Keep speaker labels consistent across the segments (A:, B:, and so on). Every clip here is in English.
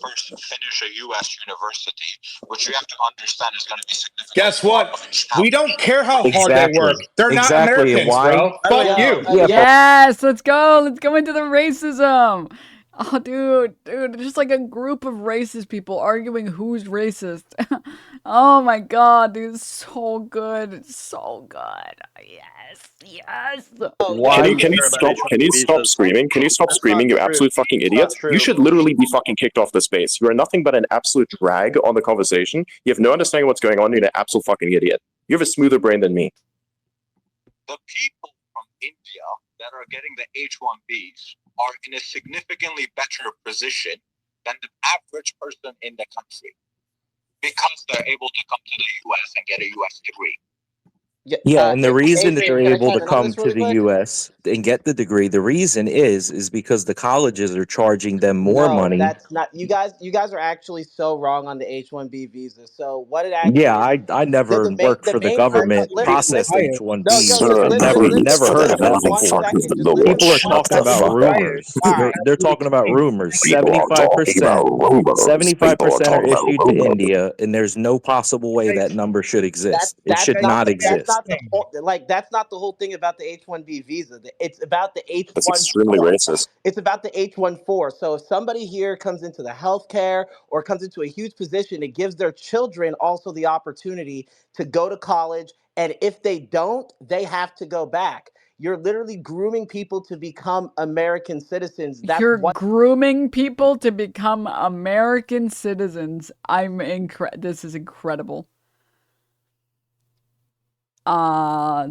A: first finish a U.S. university, which you have to understand is going to be significant.
B: Guess what? We don't care how hard they work. They're not Americans, bro. Fuck you.
C: Yes, let's go. Let's go into the racism. Oh, dude, just like a group of racist people arguing who's racist. Oh my god, dude, it's so good. It's so good. Yes.
D: Can you stop screaming? Can you stop screaming, you absolute fucking idiot? You should literally be fucking kicked off the space. You are nothing but an absolute drag on the conversation. You have no understanding what's going on. You're an absolute fucking idiot. You have a smoother brain than me.
A: The people from India that are getting the H-1Bs are in a significantly better position than the average person in the country because they're able to come to the U.S. and get a U.S. degree.
E: Yeah, and the reason that they're able to come to the U.S. and get the degree, the reason is because the colleges are charging them more money.
F: That's not you guys. You guys are actually so wrong on the H-1B visa. So what it actually
E: I never worked for the government processed H-1B. Never heard of that before. People are talking about rumors. They're talking about rumors. 75% are issued to India, and there's no possible way that number should exist. It should not exist.
F: That's not the whole thing about the H-1B visa. It's about the H-1.
D: That's extremely racist.
F: It's about the H-1-4. So if somebody here comes into the healthcare or comes into a huge position, it gives their children also the opportunity to go to college. And if they don't, they have to go back. You're literally grooming people to become American citizens.
C: You're grooming people to become American citizens. This is incredible.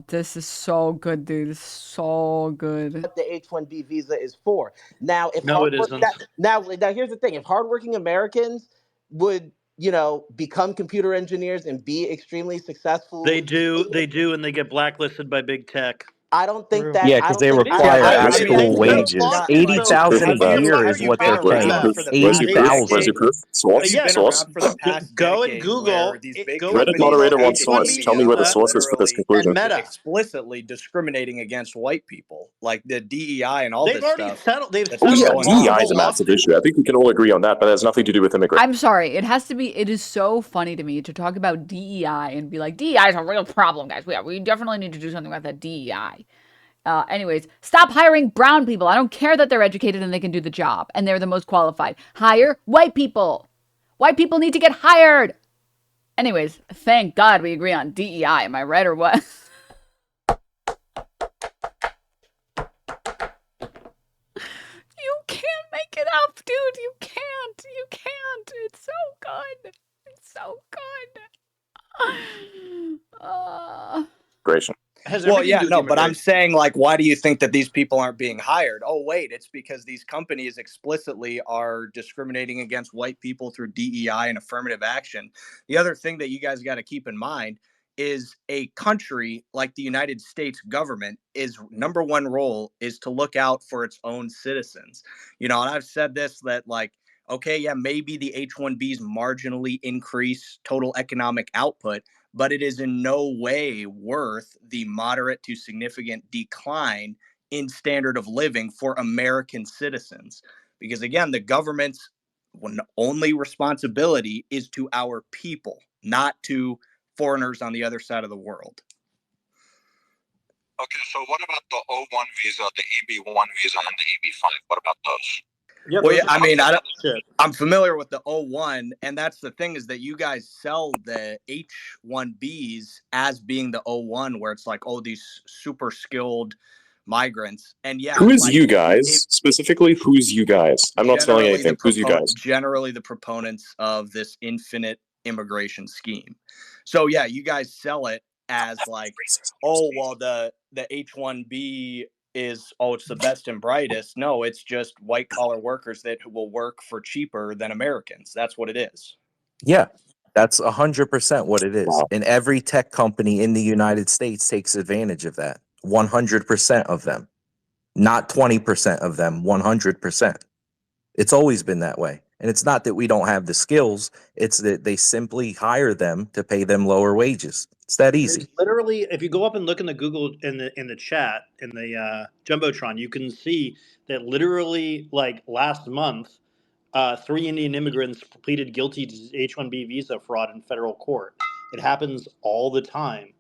C: This is so good, dude. It's so good.
F: What the H-1B visa is for. Now, if
G: no, it isn't.
F: Now, here's the thing: if hardworking Americans would, become computer engineers and be extremely successful,
G: they do, and they get blacklisted by big tech.
F: I don't think that.
E: Yeah, because they require actual wages. 80,000 a year is what they're paying. 80,000.
D: Where's your proof? Source?
G: Go and Google.
D: Reddit moderator wants source. Tell me where the source is for this conclusion.
H: Explicitly discriminating against white people, like the DEI and all this stuff.
D: DEI is a massive issue. I think we can all agree on that, but it has nothing to do with immigration.
C: I'm sorry. It is so funny to me to talk about DEI and be like, DEI is a real problem, guys. We definitely need to do something about that DEI. Anyways, stop hiring brown people. I don't care that they're educated and they can do the job and they're the most qualified. Hire white people. White people need to get hired. Anyways, thank God we agree on DEI. Am I right or what? You can't make it up, dude. You can't. It's so good.
D: Migration.
H: But I'm saying, like, why do you think that these people aren't being hired? Oh, wait, it's because these companies explicitly are discriminating against white people through DEI and affirmative action. The other thing that you guys got to keep in mind is a country like the United States government is number one role is to look out for its own citizens. And I've said this, that like, okay, yeah, maybe the H-1Bs marginally increase total economic output, but it is in no way worth the moderate to significant decline in standard of living for American citizens. Because again, the government's only responsibility is to our people, not to foreigners on the other side of the world.
A: Okay, so what about the O1 visa, the EB1 visa, and the EB5? What about those?
H: Yeah, well, I'm familiar with the O1, and that's the thing is that you guys sell the H-1Bs as being the O1, where it's like, oh, these super skilled migrants. And yeah,
D: who is you guys specifically? Who's you guys? I'm not selling anything. Who's you guys?
H: Generally, the proponents of this infinite immigration scheme. So yeah, you guys sell it as like, oh, well, the H-1B is, oh, it's the best and brightest. No, it's just white collar workers that will work for cheaper than Americans. That's what it is.
E: Yeah, that's 100% what it is. Wow. And every tech company in the United States takes advantage of that. 100% of them, not 20% of them, 100%. It's always been that way. And it's not that we don't have the skills. It's that they simply hire them to pay them lower wages. It's that easy.
G: It's literally, if you go up and look in the Google, in the chat, in the Jumbotron, you can see that literally, like last month, 3 Indian immigrants pleaded guilty to H-1B visa fraud in federal court. It happens all the time.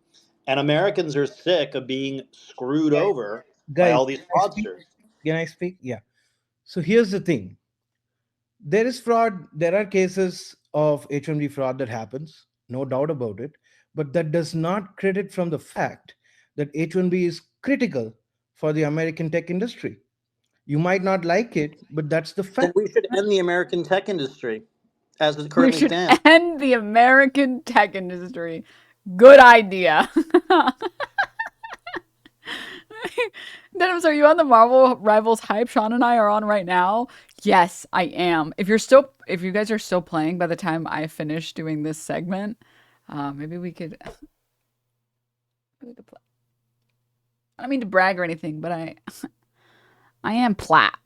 G: And Americans are sick of being screwed over by all these fraudsters.
I: Can I speak? Yeah. So here's the thing. There is fraud. There are cases of H-1B fraud that happens, no doubt about it. But that does not credit from the fact that H-1B is critical for the American tech industry. You might not like it, but that's the fact.
G: Then we should end the American tech industry as it
C: We
G: currently
C: should
G: stands.
C: end the American tech industry. Good idea. Denims, are you on the Marvel Rivals hype Sean and I are on right now? Yes, I am. If you guys are still playing by the time I finish doing this segment, maybe we could play. I don't mean to brag or anything, but I am plat.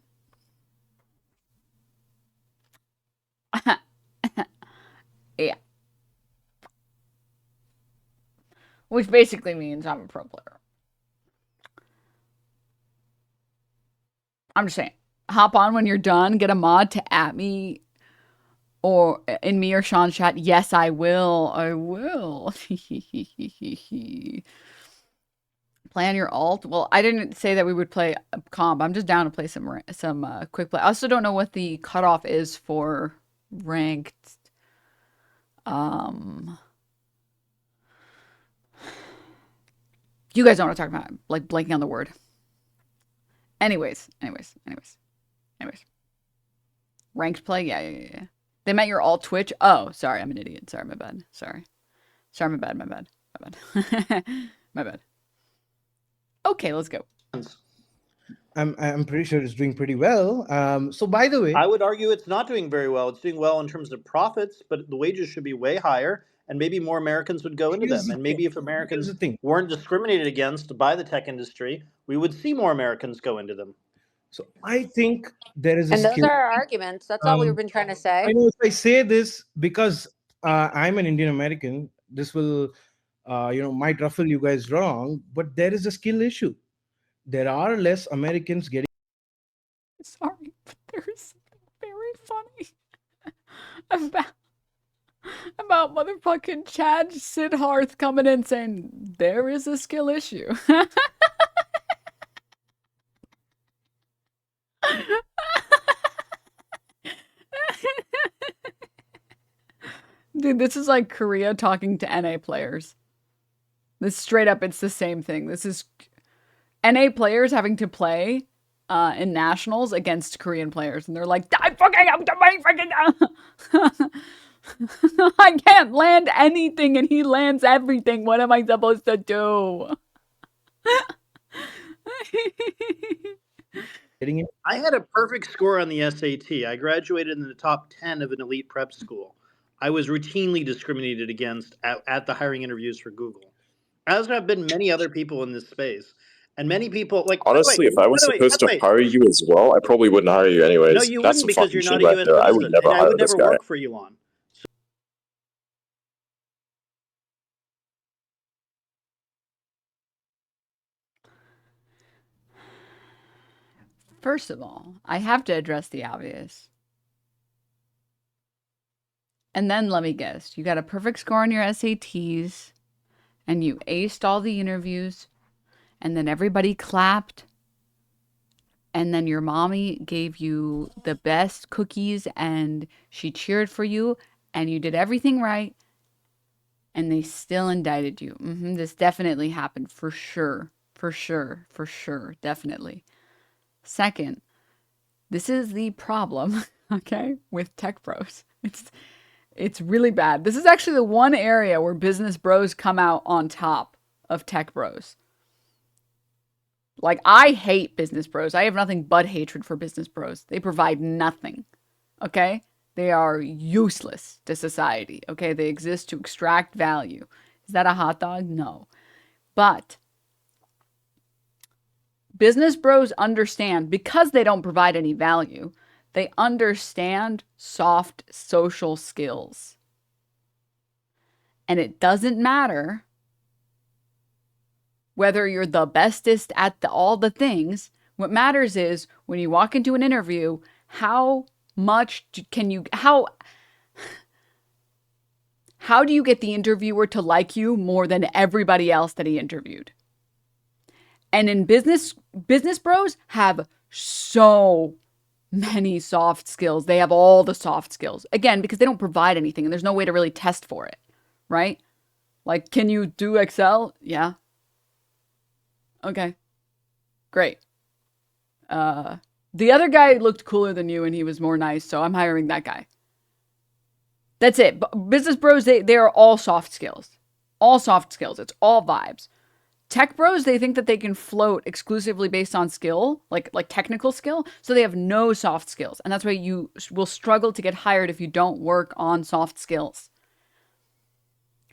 C: Yeah. Which basically means I'm a pro player. I'm just saying. Hop on when you're done. Get a mod to at me or in me or Sean's chat. Yes, I will. I will. Plan your alt. Well, I didn't say that we would play comp. I'm just down to play some quick play. I also don't know what the cutoff is for ranked. You guys don't know what I'm talking about. Like blanking on the word. Anyways. Ranked play? Yeah. They met your alt Twitch? Oh, sorry, I'm an idiot. Sorry, my bad. Sorry, my bad. My bad. Okay, let's go.
I: I'm pretty sure it's doing pretty well. So by the way,
G: I would argue it's not doing very well. It's doing well in terms of profits, but the wages should be way higher, and maybe more Americans would go into them. And maybe if Americans weren't discriminated against by the tech industry, we would see more Americans go into them.
I: So I think there is a
J: And those
I: skill.
J: are our arguments. That's all we've been trying to say.
I: I know if I say this because I'm an Indian American, this will, might ruffle you guys wrong, but there is a skill issue. There are less Americans getting.
C: Sorry, but there is something very funny about motherfucking Chad Sidharth coming in saying there is a skill issue. Dude, this is like Korea talking to NA players. This straight up, it's the same thing. This is NA players having to play in nationals against Korean players, and they're like, I can't land anything, and he lands everything. What am I supposed to do?
G: I had a perfect score on the SAT. I graduated in the top 10 of an elite prep school. I was routinely discriminated against at the hiring interviews for Google, as have been many other people in this space. And many people, like,
D: honestly, if I was supposed to hire you as well, I probably wouldn't hire you anyways.
G: No, you
D: That's
G: wouldn't, because you're not a U.S.
D: citizen.
G: I
D: would never hire this guy.
G: work for Elon.
C: First of all, I have to address the obvious. And then let me guess, you got a perfect score on your SATs, and you aced all the interviews, and then everybody clapped, and then your mommy gave you the best cookies, and she cheered for you, and you did everything right, and they still indicted you. This definitely happened, for sure, definitely. Second, this is the problem, okay, with tech bros. It's really bad. This is actually the one area where business bros come out on top of tech bros. Like, I hate business bros. I have nothing but hatred for business bros. They provide nothing, okay? They are useless to society, okay? They exist to extract value. Is that a hot dog? No. But business bros understand, because they don't provide any value, they understand soft social skills. And it doesn't matter whether you're the bestest at all the things. What matters is when you walk into an interview, how much can you, how do you get the interviewer to like you more than everybody else that he interviewed? And in business bros have so many soft skills. They have all the soft skills. Again, because they don't provide anything and there's no way to really test for it, right? Like, can you do Excel? Yeah. Okay. Great. The other guy looked cooler than you and he was more nice, so I'm hiring that guy. That's it. Business bros, they are all soft skills. All soft skills. It's all vibes. Tech bros, they think that they can float exclusively based on skill, like technical skill, so they have no soft skills. And that's why you will struggle to get hired if you don't work on soft skills.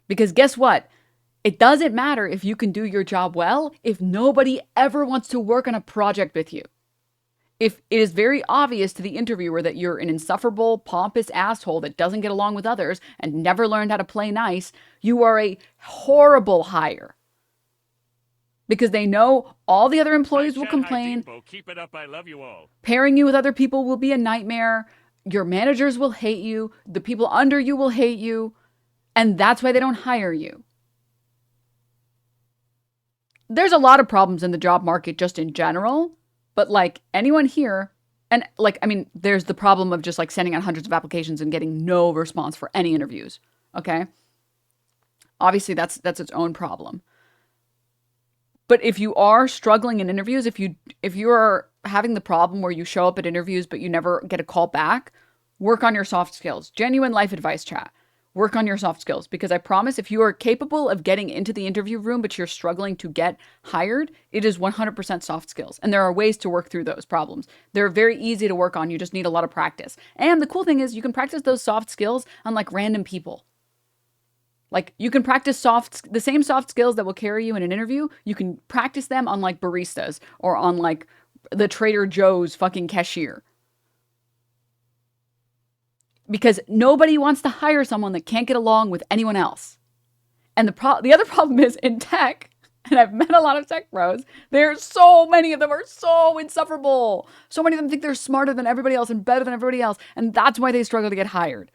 C: Because guess what? It doesn't matter if you can do your job well if nobody ever wants to work on a project with you. If it is very obvious to the interviewer that you're an insufferable, pompous asshole that doesn't get along with others and never learned how to play nice, you are a horrible hire. Because they know all the other employees will complain.
K: Keep it up. I love you all.
C: Pairing you with other people will be a nightmare. Your managers will hate you. The people under you will hate you. And that's why they don't hire you. There's a lot of problems in the job market just in general. But like anyone here, and like, I mean, there's the problem of just like sending out hundreds of applications and getting no response for any interviews. Okay. Obviously that's its own problem. But if you are struggling in interviews, if you are having the problem where you show up at interviews but you never get a call back, work on your soft skills. Genuine life advice chat. Work on your soft skills, because I promise if you are capable of getting into the interview room but you're struggling to get hired, it is 100% soft skills. And there are ways to work through those problems. They're very easy to work on. You just need a lot of practice. And the cool thing is you can practice those soft skills on like random people. Like you can practice the same soft skills that will carry you in an interview. You can practice them on like baristas or on like the Trader Joe's fucking cashier. Because nobody wants to hire someone that can't get along with anyone else. And the other problem is in tech, and I've met a lot of tech bros, there's so many of them are so insufferable. So many of them think they're smarter than everybody else and better than everybody else. And that's why they struggle to get hired.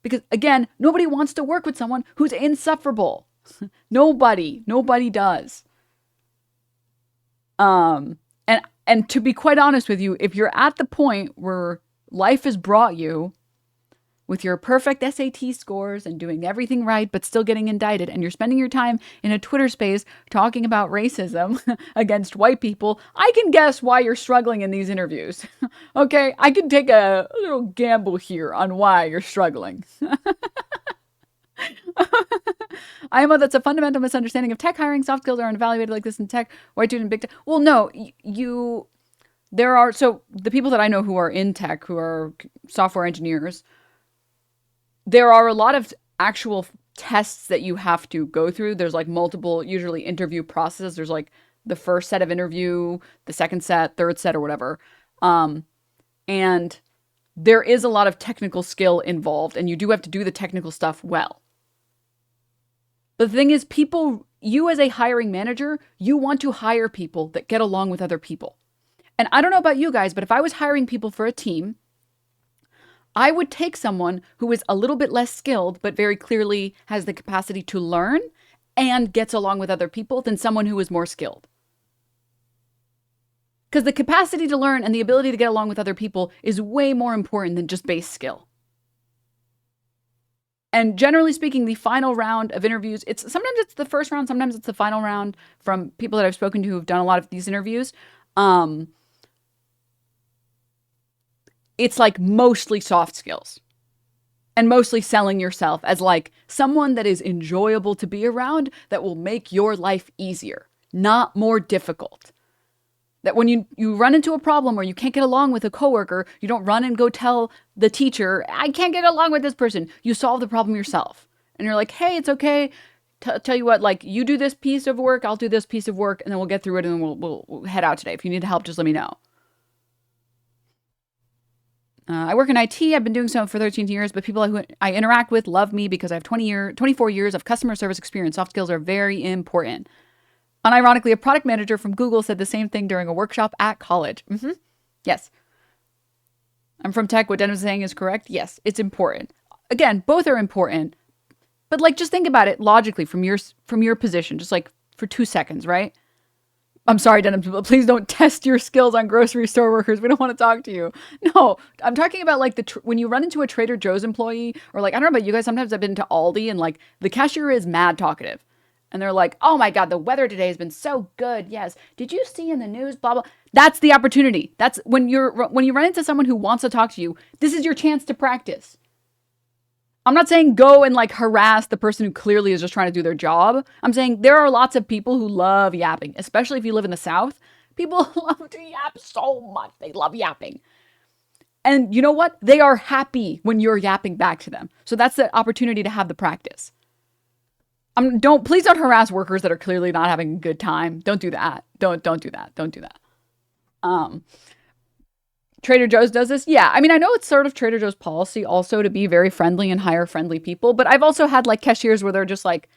C: Because again, nobody wants to work with someone who's insufferable. Nobody does. And to be quite honest with you, if you're at the point where life has brought you with your perfect SAT scores and doing everything right, but still getting indicted, and you're spending your time in a Twitter space talking about racism against white people, I can guess why you're struggling in these interviews. Okay, I can take a little gamble here on why you're struggling. That's a fundamental misunderstanding of tech hiring. Soft skills aren't evaluated like this in tech. White dude in big tech. Well, no, so the people that I know who are in tech, who are software engineers, there are a lot of actual tests that you have to go through. There's like multiple, usually interview processes. There's like the first set of interview, the second set, third set, or whatever. And there is a lot of technical skill involved, and you do have to do the technical stuff well. But the thing is, you as a hiring manager, you want to hire people that get along with other people. And I don't know about you guys, but if I was hiring people for a team, I would take someone who is a little bit less skilled, but very clearly has the capacity to learn and gets along with other people than someone who is more skilled. Because the capacity to learn and the ability to get along with other people is way more important than just base skill. And generally speaking, the final round of interviews, sometimes it's the first round, sometimes it's the final round from people that I've spoken to who have done a lot of these interviews. It's like mostly soft skills and mostly selling yourself as like someone that is enjoyable to be around, that will make your life easier, not more difficult. That when you run into a problem or you can't get along with a coworker, you don't run and go tell the teacher, I can't get along with this person. You solve the problem yourself. And you're like, hey, it's okay. Tell you what, like you do this piece of work, I'll do this piece of work, and then we'll get through it and then we'll head out today. If you need help, just let me know. I work in IT. I've been doing so for 13 years, but people who I interact with love me because I have 24 years of customer service experience. Soft skills are very important. Unironically, a product manager from Google said the same thing during a workshop at college. Yes. I'm from tech. What Denim is saying is correct. Yes, it's important. Again, both are important. But like, just think about it logically from your position, just like for 2 seconds, right? I'm sorry, Denims, but please don't test your skills on grocery store workers. We don't want to talk to you. No, I'm talking about like when you run into a Trader Joe's employee, or like, I don't know about you guys, sometimes I've been to Aldi and like the cashier is mad talkative. And they're like, oh my God, the weather today has been so good. Yes. Did you see in the news, blah, blah. That's the opportunity. That's when you run into someone who wants to talk to you, this is your chance to practice. I'm not saying go and like harass the person who clearly is just trying to do their job. I'm saying there are lots of people who love yapping, especially if you live in the South. People love to yap so much. They love yapping. And you know what? They are happy when you're yapping back to them. So that's the opportunity to have the practice. Please don't harass workers that are clearly not having a good time. Don't do that. Don't do that. Don't do that. Trader Joe's does this. Yeah. I mean, I know it's sort of Trader Joe's policy also to be very friendly and hire friendly people, but I've also had like cashiers where they're just like,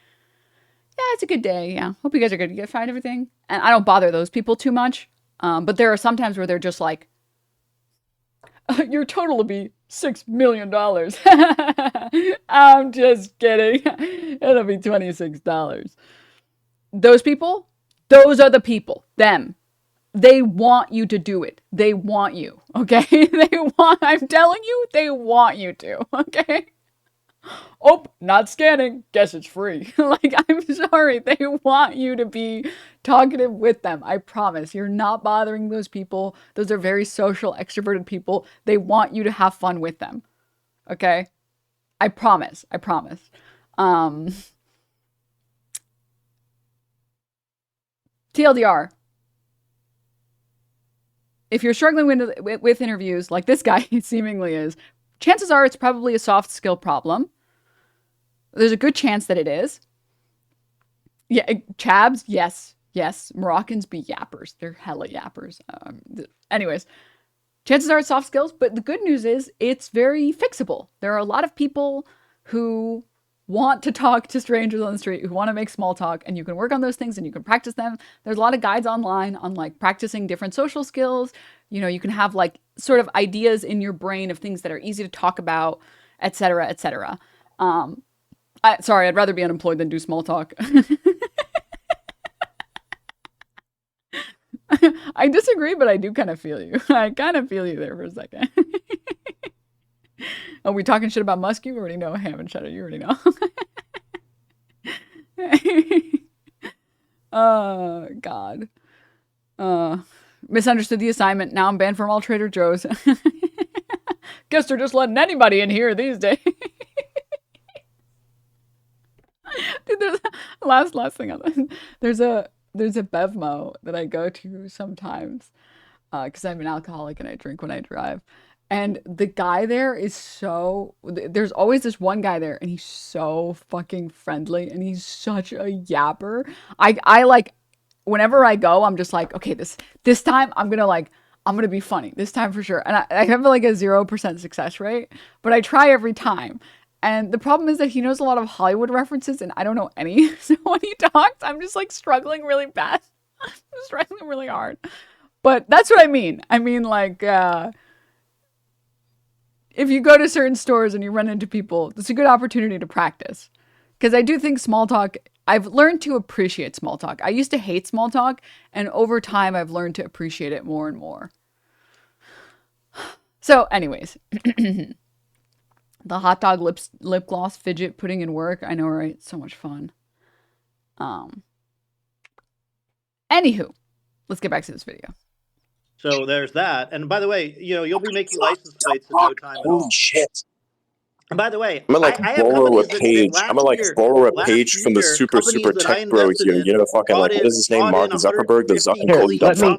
C: yeah, it's a good day. Yeah. Hope you guys are good. You guys find everything. And I don't bother those people too much. But there are some times where they're just like, your total will be $6 million. I'm just kidding. It'll be $26. Those people, those are the people, them. They want you to do it. They want you, okay? I'm telling you, they want you to, okay? Oh, not scanning. Guess it's free. Like, I'm sorry. They want you to be talkative with them. I promise. You're not bothering those people. Those are very social, extroverted people. They want you to have fun with them, okay? I promise. I promise. TLDR. If you're struggling with interviews like this guy seemingly is, chances are it's probably a soft skill problem. There's a good chance that it is. Yeah, Chabs, yes. Moroccans be yappers. They're hella yappers. Anyways, chances are it's soft skills, but the good news is it's very fixable. There are a lot of people who want to talk to strangers on the street, who want to make small talk, and you can work on those things and you can practice them. There's a lot of guides online on like practicing different social skills. You know, you can have like sort of ideas in your brain of things that are easy to talk about, etc., etc. Sorry, I'd rather be unemployed than do small talk. I disagree, but I do kind of feel you. I kind of feel you there for a second. Are we talking shit about Musk? You already know. Ham and cheddar, you already know. Oh, God. Misunderstood the assignment. Now I'm banned from all Trader Joe's. Guess they're just letting anybody in here these days. Dude, there's last thing on this. There's a Bevmo that I go to sometimes because I'm an alcoholic and I drink when I drive. And the guy there is there's always this one guy there and he's so fucking friendly and he's such a yapper. I like, whenever I go, I'm just like, okay, this time I'm gonna be funny this time for sure. And I have like a 0% success rate, but I try every time. And the problem is that he knows a lot of Hollywood references and I don't know any. So when he talks, I'm just like struggling really bad. I'm struggling really hard. But that's what I mean. I mean, like, if you go to certain stores and you run into people, it's a good opportunity to practice. Because I do think small talk, I've learned to appreciate small talk. I used to hate small talk, and over time I've learned to appreciate it more and more. So anyways, the hot dog lip gloss fidget putting in work. I know, right? So much fun. Anywho, let's get back to this video.
G: So there's that. And by the way, you know, you'll be making license plates in no time at all.
D: Holy shit.
G: And by the way,
D: I'm gonna like borrow a page. I'm gonna like borrow a page from the super tech bro here. You know, fucking like, what is his name? Mark Zuckerberg, the Zuckerberg.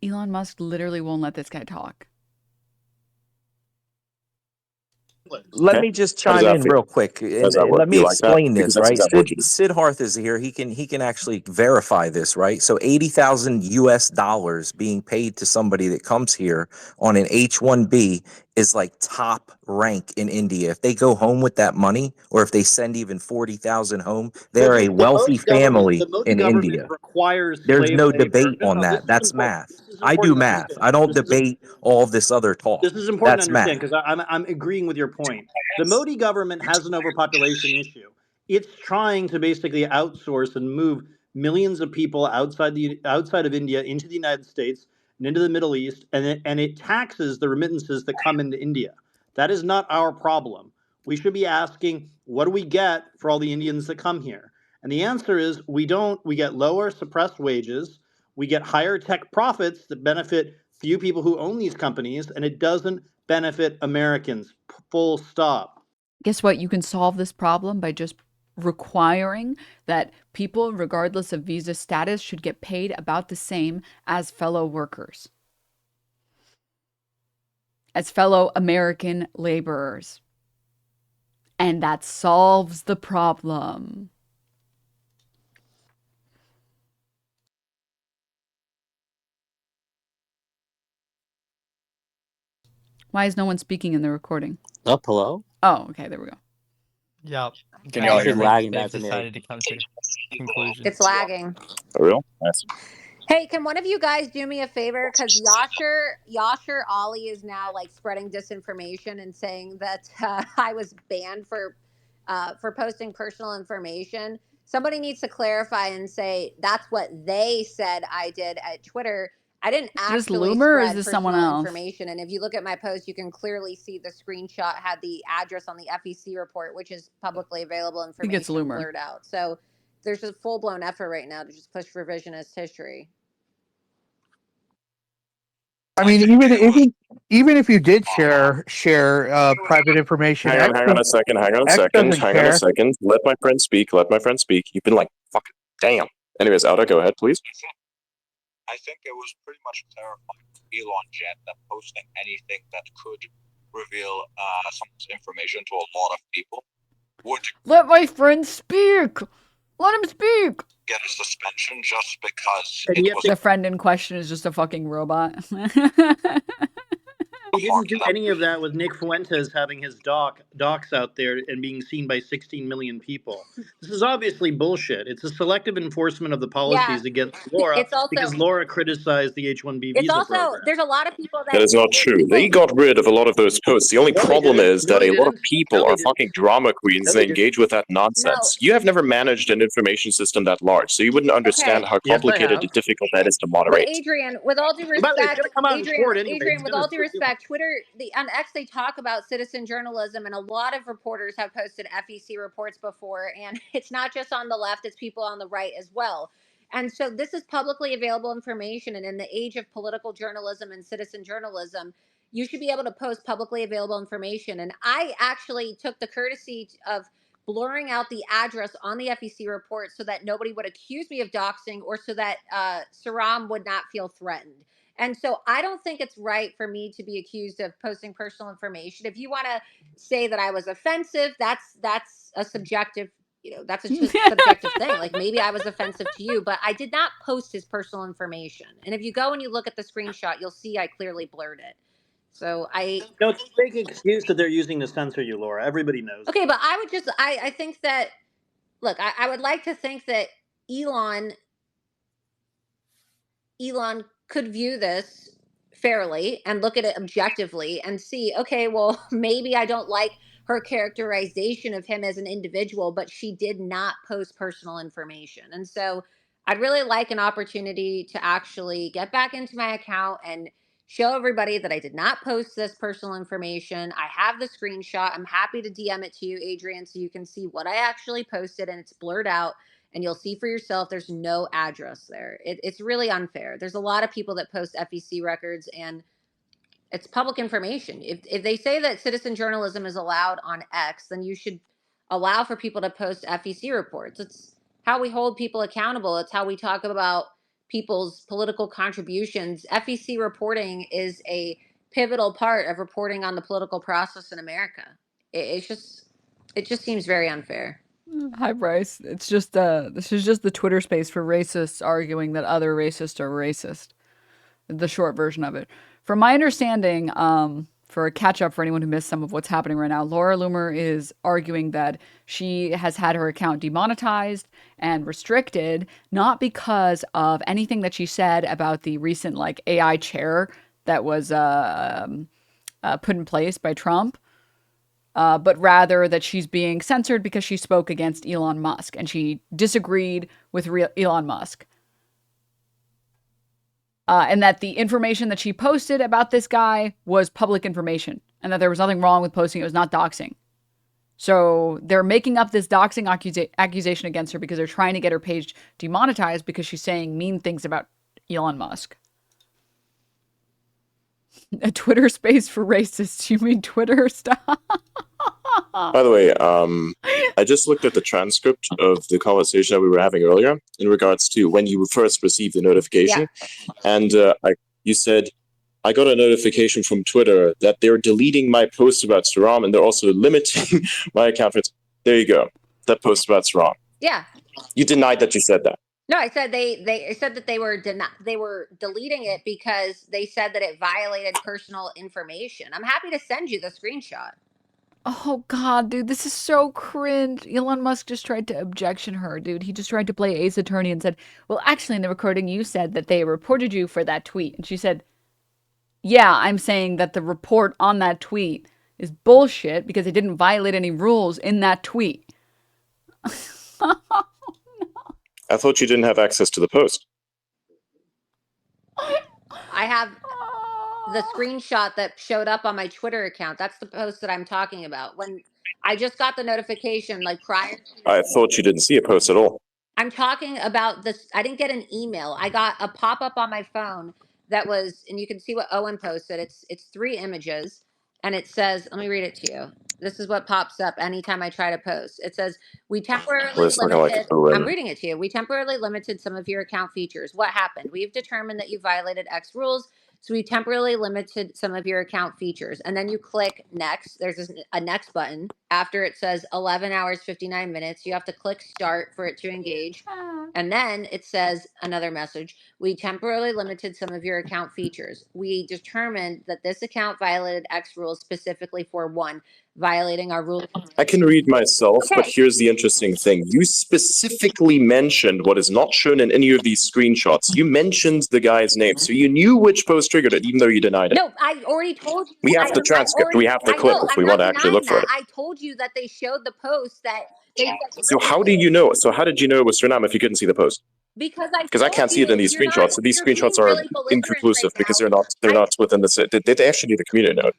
C: Elon Musk literally won't let this guy talk.
E: Let me just chime in real quick. Let me explain this, right? Siddharth is here. He can actually verify this, right? So $80,000 being paid to somebody that comes here on an H-1B is like top rank in India. If they go home with that money, or if they send even 40,000 home, they're a wealthy family in India. There's no debate on that. That's math. I do math. I don't debate all this other talk.
G: This is important
E: That's
G: to understand
E: math.
G: because I'm agreeing with your point. The Modi government has an overpopulation issue. It's trying to basically outsource and move millions of people outside of India into the United States and into the Middle East, and it taxes the remittances that come into India. That is not our problem. We should be asking, what do we get for all the Indians that come here? And the answer is we don't. We get lower suppressed wages. We get higher tech profits that benefit few people who own these companies, and it doesn't benefit Americans. Full stop.
C: Guess what? You can solve this problem by just requiring that people, regardless of visa status, should get paid about the same as fellow workers, as fellow American laborers. And that solves the problem. Why is no one speaking in the recording?
L: Up, hello?
C: Oh, okay, there we go.
M: Yep.
H: Can y'all hear me?
L: Lagging
M: They've
L: back to me.
M: decided to come to conclusion.
J: It's lagging.
D: For real? Nice.
J: Hey, can one of you guys do me a favor? Because Yasher Ali is now like spreading disinformation and saying that I was banned for posting personal information. Somebody needs to clarify and say that's what they said I did at Twitter. I didn't actually
C: Loomer, or is
J: spread
C: this
J: personal
C: someone else?
J: information. And if you look at my post, you can clearly see the screenshot had the address on the FEC report, which is publicly available information,
C: it's Loomer.
J: blurred out. So there's a full-blown effort right now to just push revisionist history.
B: I mean, even if you did share private information,
D: Hang on a second. Let my friend speak. You've been like, fucking damn. Anyways, Alda, go ahead, please.
A: I think it was pretty much clarifying to Elon Jet that posting anything that could reveal some information to a lot of people would
C: let my friend speak. Let him speak.
A: Get a suspension just because
C: the friend in question is just a fucking robot.
G: He didn't do any of that with Nick Fuentes having his docs out there and being seen by 16 million people. This is obviously bullshit. It's a selective enforcement of the policies against Laura because Laura criticized the H-1B visa program.
J: There's a lot of people
D: that is not true. They got rid of a lot of those posts. The only problem is that a lot of people are fucking drama queens and they engage with that nonsense. You have never managed an information system that large, so you wouldn't understand how complicated and difficult that is to moderate.
J: But Adrian, with all due respect, Adrian, with all due respect, Twitter, on X, they talk about citizen journalism, and a lot of reporters have posted FEC reports before, and it's not just on the left, it's people on the right as well. And so this is publicly available information, and in the age of political journalism and citizen journalism, you should be able to post publicly available information. And I actually took the courtesy of blurring out the address on the FEC report so that nobody would accuse me of doxing or so that Saram would not feel threatened. And so I don't think it's right for me to be accused of posting personal information. If you want to say that I was offensive, that's a subjective, that's a subjective thing. Like maybe I was offensive to you, but I did not post his personal information. And if you go and you look at the screenshot, you'll see I clearly blurred it. So
G: No, it's a fake excuse that they're using to censor you, Laura. Everybody knows.
J: Okay, but I would just, I think that, look, I would like to think that Elon could view this fairly and look at it objectively and see, okay, well, maybe I don't like her characterization of him as an individual, but she did not post personal information. And so I'd really like an opportunity to actually get back into my account and show everybody that I did not post this personal information. I have the screenshot. I'm happy to DM it to you, Adrian, so you can see what I actually posted, and it's blurred out. And you'll see for yourself, there's no address there. It's really unfair. There's a lot of people that post FEC records, and it's public information. If they say that citizen journalism is allowed on X, then you should allow for people to post FEC reports. It's how we hold people accountable. It's how we talk about people's political contributions. FEC reporting is a pivotal part of reporting on the political process in America. It just seems very unfair.
C: Hi, Bryce. It's just this is just the Twitter space for racists arguing that other racists are racist. The short version of it. From my understanding, for a catch up for anyone who missed some of what's happening right now, Laura Loomer is arguing that she has had her account demonetized and restricted, not because of anything that she said about the recent like AI chair that was put in place by Trump, but rather that she's being censored because she spoke against Elon Musk and she disagreed with Elon Musk. And that the information that she posted about this guy was public information and that there was nothing wrong with posting. It was not doxing. So they're making up this doxing accusation against her because they're trying to get her page demonetized because she's saying mean things about Elon Musk. A Twitter space for racists. You mean Twitter stuff?
D: By the way, I just looked at the transcript of the conversation that we were having earlier in regards to when you first received the notification. Yeah. And you said, I got a notification from Twitter that they're deleting my post about Saram and they're also limiting my account. There you go. That post about Saram.
J: Yeah.
D: You denied that you said that.
J: No, I said they said that they were deleting it because they said that it violated personal information. I'm happy to send you the screenshot.
C: Oh God, dude, this is so cringe. Elon Musk just tried to objection her, dude. He just tried to play ace attorney and said, well, actually in the recording you said that they reported you for that tweet. And she said, yeah, I'm saying that the report on that tweet is bullshit because it didn't violate any rules in that tweet.
D: I thought you didn't have access to the post.
J: I have the screenshot that showed up on my Twitter account. That's the post that I'm talking about. When I just got the notification, like prior to...
D: I thought you didn't see a post at all.
J: I'm talking about this. I didn't get an email. I got a pop-up on my phone that was, and you can see what Owen posted. It's 3 images, and it says, let me read it to you. This is what pops up anytime I try to post. It says, we temporarily limited, I'm reading it to you. We temporarily limited some of your account features. What happened? We've determined that you violated X rules, so we temporarily limited some of your account features. And then you click next. There's a next button. After it says 11 hours, 59 minutes, you have to click start for it to engage. And then it says another message. We temporarily limited some of your account features. We determined that this account violated X rules specifically for 1, violating our rules.
D: I can read myself, okay. But here's the interesting thing. You specifically mentioned what is not shown in any of these screenshots. You mentioned the guy's name, so you knew which post triggered it, even though you denied it.
J: No, I already told you.
D: We have the transcript. We have the clip if we want to actually look for it.
J: I told you that they showed the post that they...
D: So how do you know? So how did you know it was Suriname if you couldn't see the post?
J: Because
D: I can't see it in these screenshots. So these screenshots are inconclusive because they're not within the. They actually need the community note.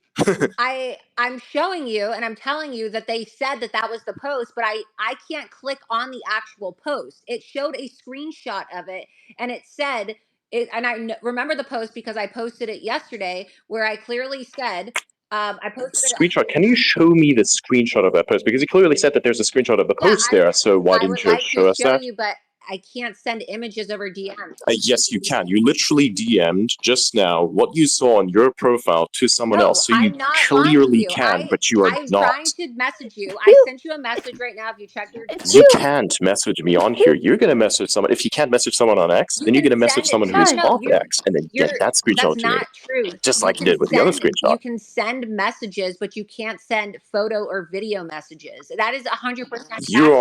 J: I'm showing you and I'm telling you that they said that was the post, but I can't click on the actual post. It showed a screenshot of it and it said it, and I remember the post because I posted it yesterday where I clearly said. I posted
D: screenshot. Can you show me the screenshot of that post? Because you clearly said that there's a screenshot of the post there. So why didn't you show us that?
J: But I can't send images over DM.
D: Yes, you can. You literally DM'd just now what you saw on your profile to someone else. So you clearly can, but you are
J: I'm
D: not.
J: I'm trying to message you. I sent you a message right now. If you check your...
D: You can't message me on here. You're going to message someone. If you can't message someone on X, then you're going to message someone who's off X and then get that screenshot to me.
J: That's not true.
D: Just like you did with the other screenshot.
J: You can send messages, but you can't send photo or video messages. That is 100%.
D: You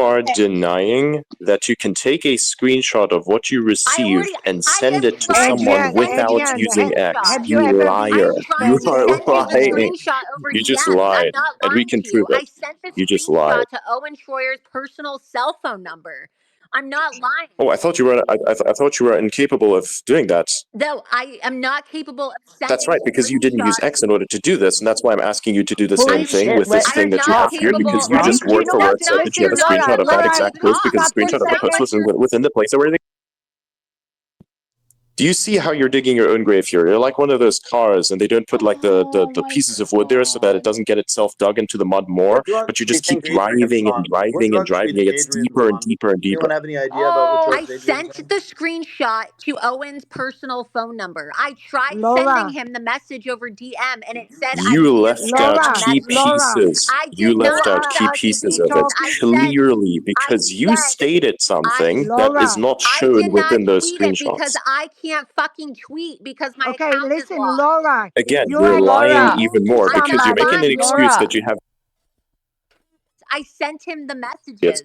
D: are denying that you can take a screenshot of what you received and send it to someone without using X. You liar. You are lying. You just lied. And we can prove it.
J: I sent this
D: screenshot
J: to Owen Schroyer's personal cell phone number. I'm not lying.
D: Oh, I thought you were. I thought you were incapable of doing that.
J: No, I am not capable of sending.
D: That's right, because you didn't use X in order to do this, and that's why I'm asking you to do the same thing with this thing that you have here, because you just word for word said that you have a screenshot of that exact post, because the screenshot of the post was within the place where they. Do you see how you're digging your own grave here? You're like one of those cars, and they don't put like the pieces of wood there so that it doesn't get itself dug into the mud more, but you just keep driving and driving and driving. It gets deeper and deeper and deeper.
G: You don't have any idea about what
J: I sent the screenshot to Owen's personal phone number. I tried sending him the message over DM, and it said
D: you left out key pieces. You left out key pieces of it clearly because you stated something that is not shown within those screenshots.
J: Because I can't can't fucking tweet because my
L: Okay,
J: account is
L: listen,
J: locked.
L: Laura.
D: Again,
L: You
D: you're
L: had
D: lying
C: Laura.
D: even more
J: I'm
D: because you're
J: not
D: making an
J: lying.
D: excuse that
C: Laura.
D: you have.
J: I sent him the messages.
D: Yes.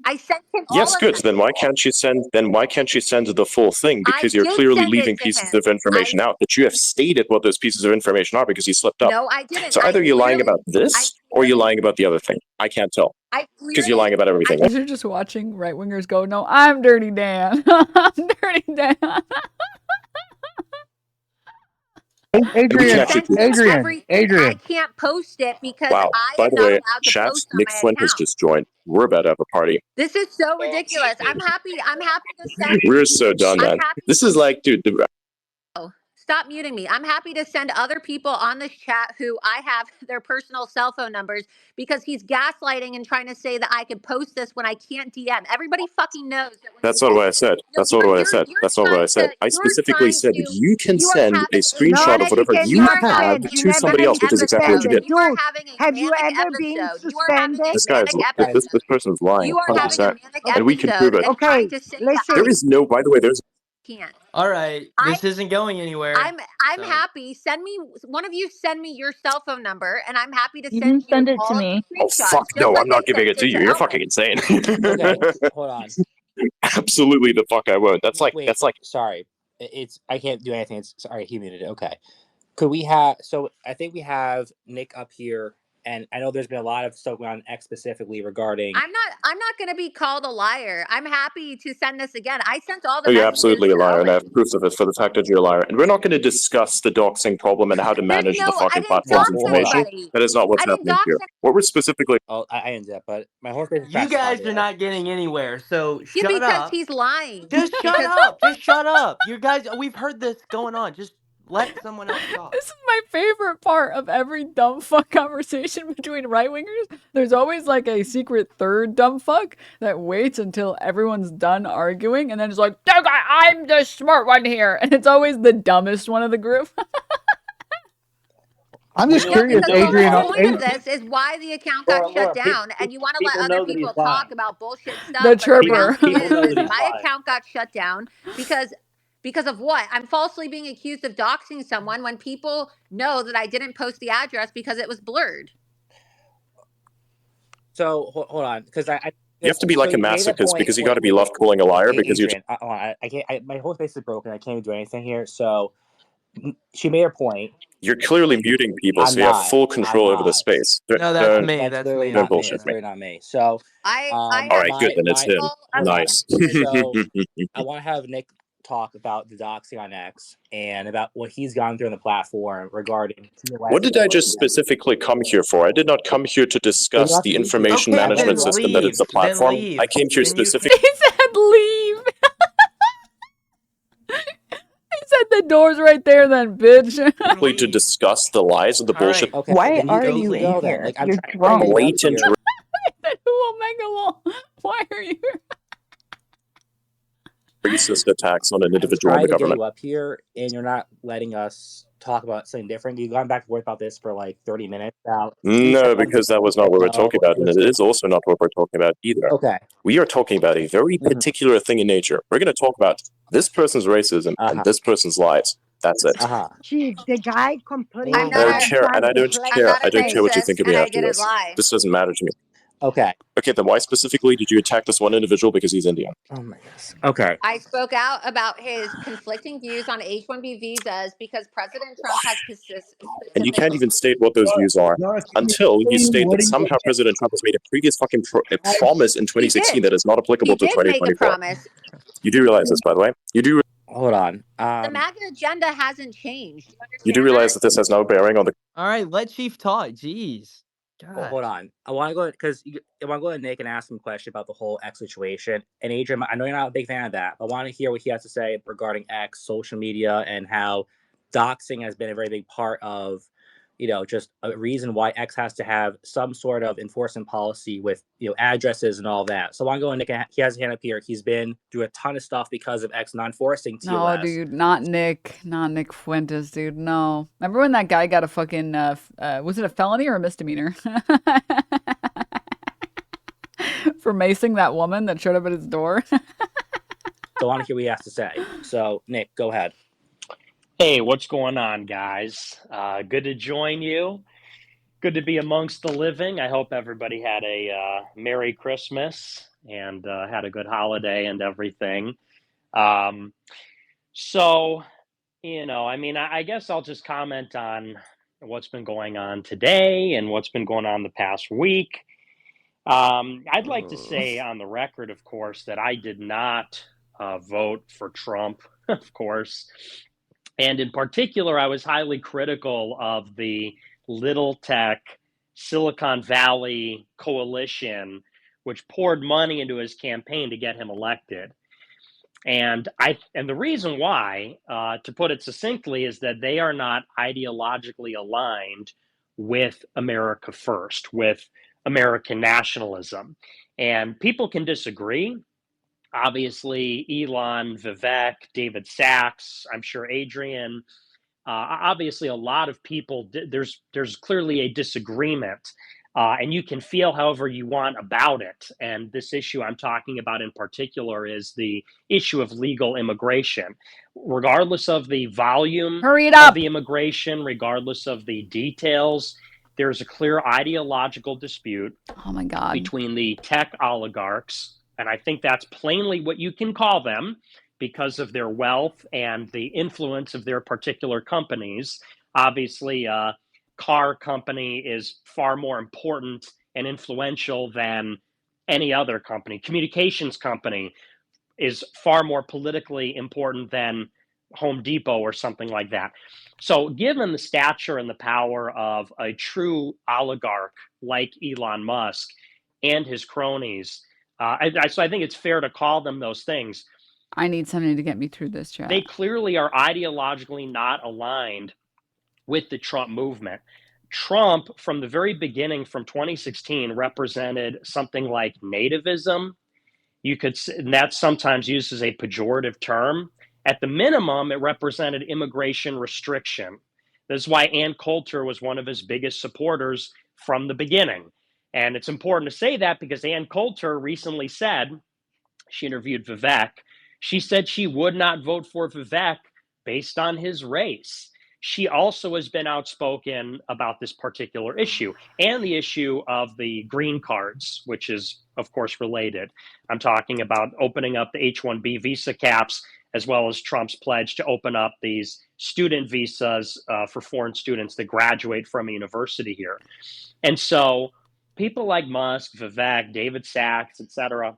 J: I sent him
D: Yes,
J: all of
D: good.
J: them.
D: Then why can't you send? Then why can't you send the full thing?
J: I
D: Because you're
J: did
D: clearly
J: send it
D: leaving
J: to
D: pieces
J: him.
D: of information out. But you have stated what those pieces of information are because you slipped up.
J: No, I didn't.
D: So either you're lying about
J: I
D: this or you're lying about the other thing. I can't tell because you're lying about everything.
C: You're just watching right wingers go, no, I'm Dirty Dan. I'm Dirty Dan.
B: Adrian,
D: actually do
J: sent
D: this.
J: everything. I
B: Adrian.
J: can't post it because
D: Wow.
J: I
D: By
J: am
D: the
J: not
D: way,
J: allowed to
D: chat,
J: post on
D: Nick
J: my
D: Flint has
J: account.
D: just joined. We're about to have a party.
J: This is so ridiculous. I'm happy to send.
D: We're so done, man. This is like, dude.
J: Stop muting me. I'm happy to send other people on this chat who I have their personal cell phone numbers because he's gaslighting and trying to say that I could post this when I can't DM. Everybody fucking knows that when
D: That's not what I said. That's not what I said. That's not what I said. I specifically said that you can send a screenshot of whatever you have to somebody else, which is exactly what you did.
J: You are having a
L: Have you
J: manic
L: ever been
J: episode. You are having a
L: suspended?
D: This guy's
J: manic
D: this
J: episode.
D: person's lying,
J: You are having a
D: 100%,
J: manic
D: and we can
J: episode
D: prove it.
J: and trying to say that
L: listen.
D: There is no. By the way, there's.
J: Can't.
M: All right, this isn't going anywhere.
J: I'm
M: so.
J: happy. Send me one of you. Send me your cell phone number, and I'm happy to
N: You
J: send
N: can send
J: you
N: it
J: all
N: to
J: of
N: me.
J: the
D: Oh
J: screenshots.
D: fuck
J: just
D: no!
J: like
D: I'm not
J: I
D: giving
J: sent
D: it to you. You're
J: Elon.
D: fucking insane.
O: Okay, hold on.
D: Absolutely, the fuck I won't. That's like
O: Wait,
D: that's like.
O: sorry. It's I can't do anything. It's sorry, he muted it. Okay. Could we have? So I think we have Nick up here, and I know there's been a lot of stuff going on X specifically regarding.
J: I'm not going to be called a liar. I'm happy to send this again. I sent all the
D: Oh, you're
J: messages
D: absolutely a
J: to
D: liar, and I
J: Owen.
D: have proof of it for the fact that you're a liar. And we're not going to discuss the doxing problem and how to
J: There's
D: manage the
J: no. I
D: fucking
J: didn't
D: platform's
J: dox
D: information.
J: anybody.
D: That is not what's
J: I didn't
D: happening
J: dox.
D: here. What we're specifically.
O: Oh, I ended that, but my whole face is
M: You guys are not getting anywhere, so
J: Yeah,
M: shut
J: because
M: up.
J: he's lying.
M: Just shut up. Just shut up. You guys, we've heard this going on. Just let someone else talk.
C: This is my favorite part of every dumb fuck conversation between right wingers. There's always like a secret third dumb fuck that waits until everyone's done arguing and then is like, I'm the smart one here. And it's always the dumbest one of the group.
B: I'm just curious,
J: Because
B: Adrian.
J: the whole point of this is why the account got shut down, and you want to let other people talk about bullshit stuff.
C: The
J: but
C: chirper.
J: the reality is my account got shut down because of what? I'm falsely being accused of doxing someone when people know that I didn't post the address because it was blurred.
O: So hold on, because I
D: You have to be like a masochist because you got to be loved calling a liar because you're.
O: Adrian, I can't. My whole face is broken. I can't even do anything here. So she made her point.
D: You're clearly muting people, so you have full control over the space.
M: No, that's me. That's
O: literally
M: me.
O: not me.
D: bullshit
O: That's
D: me.
O: literally not me. So
D: all right, good. Then it's him. Nice.
O: So I want to have Nick talk about the doxing on X and about what he's gone through on the platform regarding.
D: What did I just specifically come here for? I did not come here to discuss the information management system that is the platform. I came here specifically.
C: He said leave. He said the door's right there then, bitch.
D: To discuss the lies of the bullshit.
O: Okay,
N: Why are you in here?
O: Like, I'm
N: You're
O: trying to
N: drunk.
D: Blatant
C: Who Omega Law? Why are you here?
D: racist attacks on an individual in the
O: to get
D: government.
O: you up here, and you're not letting us talk about something different. You've gone back and forth about this for like 30 minutes now.
D: No, because that was not what we're talking about, and it is also not what we're talking about either.
O: Okay.
D: We are talking about a very particular thing in nature. We're going to talk about this person's racism and this person's lies. That's it.
L: Chief, the guy completely.
J: I'm
D: I don't care, and I don't care. I don't care what you think of me
J: and I
D: after
J: didn't
D: this.
J: lie.
D: This doesn't matter to me.
O: Okay.
D: Okay, then why specifically did you attack this one individual because he's Indian?
O: Oh my goodness. Okay.
J: I spoke out about his conflicting views on H-1B visas because President Trump has
D: And you can't even state what those views are until you state that somehow President Trump has made a previous fucking promise in 2016 that is not applicable to 2024.
J: Make a promise.
D: You do realize this, by the way? You do.
O: Hold on.
J: The MAGA agenda hasn't changed.
D: You do realize that this has no bearing on the.
M: All right, let Chief talk. Jeez.
O: Well, hold on. I want to go because I want to go to Nick and ask him a question about the whole X situation. And Adrian, I know you're not a big fan of that, but I want to hear what he has to say regarding X, social media, and how doxing has been a very big part of, just a reason why X has to have some sort of enforcement policy with, addresses and all that. So I want to go and Nick. He has a hand up here. He's been through a ton of stuff because of X non-enforcing TOS.
C: No, dude, not Nick Fuentes, dude. No. Remember when that guy got a fucking, was it a felony or a misdemeanor? For macing that woman that showed up at his door?
O: So I want to hear what he has to say. So, Nick, go ahead.
N: Hey, what's going on, guys? Good to join you. Good to be amongst the living. I hope everybody had a Merry Christmas and had a good holiday and everything. So, I guess I'll just comment on what's been going on today and what's been going on the past week. I'd like to say on the record, of course, that I did not vote for Trump, of course. And in particular, I was highly critical of the little tech Silicon Valley coalition, which poured money into his campaign to get him elected. And the reason why, to put it succinctly, is that they are not ideologically aligned with America First, with American nationalism. And people can disagree. Obviously, Elon, Vivek, David Sachs, I'm sure Adrian, obviously a lot of people, there's clearly a disagreement. And you can feel however you want about it. And this issue I'm talking about in particular is the issue of legal immigration. Regardless of the volume of the immigration, regardless of the details, there's a clear ideological dispute between the tech oligarchs, and I think that's plainly what you can call them because of their wealth and the influence of their particular companies. Obviously, a car company is far more important and influential than any other company. Communications company is far more politically important than Home Depot or something like that. So given the stature and the power of a true oligarch like Elon Musk and his cronies, so I think it's fair to call them those things.
C: I need something to get me through this chat.
N: They clearly are ideologically not aligned with the Trump movement. Trump, from the very beginning, from 2016, represented something like nativism. And that's sometimes used as a pejorative term. At the minimum, it represented immigration restriction. This is why Ann Coulter was one of his biggest supporters from the beginning. And it's important to say that because Ann Coulter recently said, she interviewed Vivek, she said she would not vote for Vivek based on his race. She also has been outspoken about this particular issue and the issue of the green cards, which is, of course, related. I'm talking about opening up the H-1B visa caps, as well as Trump's pledge to open up these student visas for foreign students that graduate from a university here. And so people like Musk, Vivek, David Sachs, etc.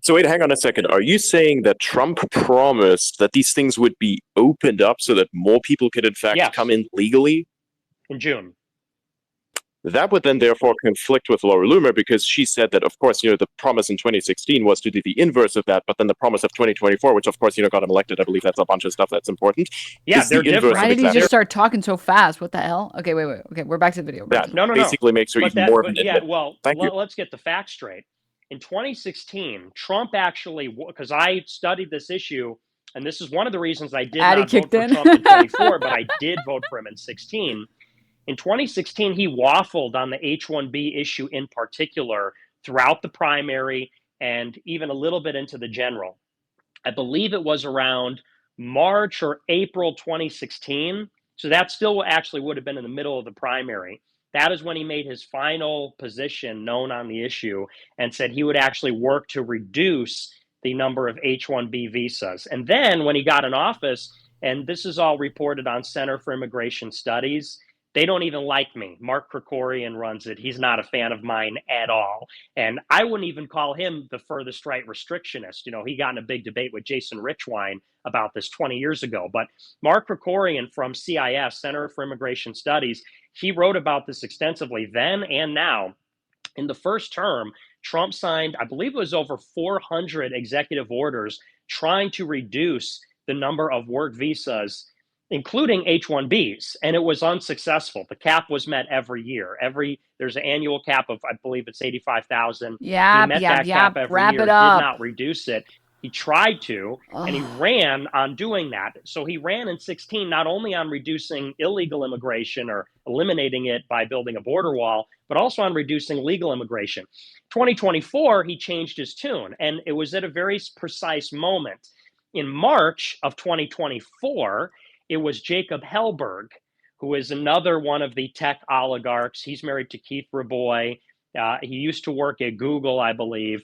D: So wait, hang on a second. Are you saying that Trump promised that these things would be opened up so that more people could in fact come in legally?
N: In June.
D: That would then therefore conflict with Laura Loomer because she said that, of course, the promise in 2016 was to do the inverse of that, but then the promise of 2024, which of course, got him elected, I believe that's a bunch of stuff that's important.
N: Yeah, they're different.
C: Why did he just start talking so fast? What the hell? Okay, wait. Okay, we're back to the video.
D: No. Basically makes her even more of an idiot.
N: Well, let's get the facts straight. In 2016, Trump actually, because I studied this issue, and this is one of the reasons I did not vote for Trump in 24, but I did vote for him in 16. In 2016, he waffled on the H-1B issue in particular throughout the primary and even a little bit into the general. I believe it was around March or April 2016. So that still actually would have been in the middle of the primary. That is when he made his final position known on the issue and said he would actually work to reduce the number of H-1B visas. And then when he got in office, and this is all reported on Center for Immigration Studies, they don't even like me. Mark Krikorian runs it. He's not a fan of mine at all. And I wouldn't even call him the furthest right restrictionist. He got in a big debate with Jason Richwine about this 20 years ago. But Mark Krikorian from CIS, Center for Immigration Studies, he wrote about this extensively then and now. In the first term, Trump signed, I believe it was over 400 executive orders trying to reduce the number of work visas, including H-1Bs, and it was unsuccessful. The cap was met every year. There's an annual cap of, I believe it's 85,000. He met that cap every year, did not reduce it. He tried to, and he ran on doing that. So he ran in 16, not only on reducing illegal immigration or eliminating it by building a border wall, but also on reducing legal immigration. 2024, he changed his tune, and it was at a very precise moment. In March of 2024, it was Jacob Hellberg, who is another one of the tech oligarchs. He's married to Keith Rabois. He used to work at Google, I believe.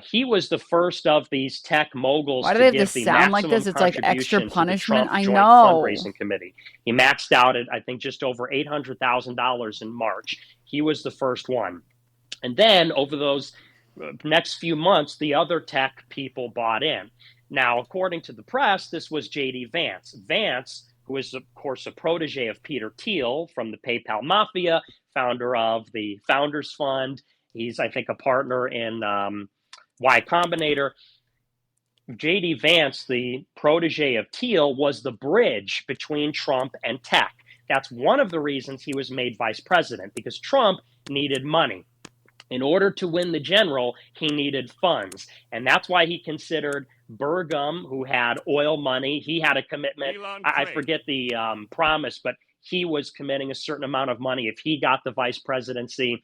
N: He was the first of these tech moguls
C: Why do
N: to
C: they have to
N: give the
C: sound like
N: maximum
C: this? It's like extra
N: contribution to the
C: punishment.
N: Trump
C: I
N: Joint
C: know.
N: Fundraising Committee. He maxed out at, I think, just over $800,000 in March. He was the first one. And then over those next few months, the other tech people bought in. Now, according to the press, this was J.D. Vance. Vance, who is, of course, a protege of Peter Thiel from the PayPal Mafia, founder of the Founders Fund. He's, I think, a partner in Y Combinator. J.D. Vance, the protege of Thiel, was the bridge between Trump and tech. That's one of the reasons he was made vice president, because Trump needed money. In order to win the general, he needed funds. And that's why he considered Burgum, who had oil money. He had a commitment. I forget the promise, but he was committing a certain amount of money if he got the vice presidency.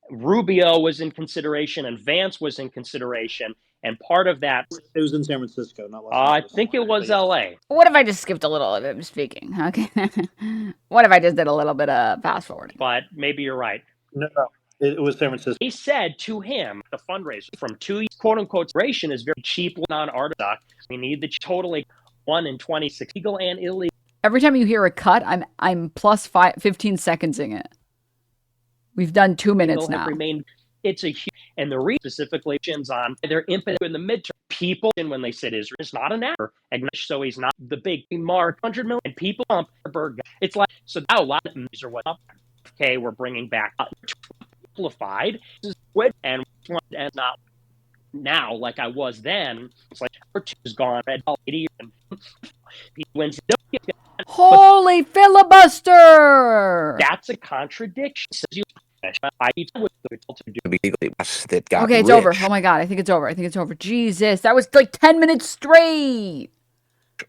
N: Rubio was in consideration and Vance was in consideration. And part of that,
G: It was in San Francisco, not Los
N: I
G: Angeles.
N: think it was LA.
C: What if I just skipped a little of him speaking? Okay. What if I just did a little bit of fast forwarding?
N: But maybe you're right.
G: No, it was San Francisco.
N: He said to him, the fundraiser from 2 years, quote unquote, duration is very cheap, non-artifact. We need the totally 1 in 26 legal and illegal.
C: Every time you hear a cut, I'm plus 15 seconds in it. We've done 2 minutes now.
N: It's a huge, and the reason specifically on their impetus in the midterm. People, and when they said Israel is not an actor, so he's not the big mark, 100 million people. It's like, so now a lot of these are what okay, we're bringing back amplified and not now like I was then. It's like is gone, red 80 and he wins.
C: Holy filibuster!
N: That's a contradiction.
C: Okay, it's over. Oh my god, I think it's over. I think it's over. Jesus, that was like 10 minutes straight.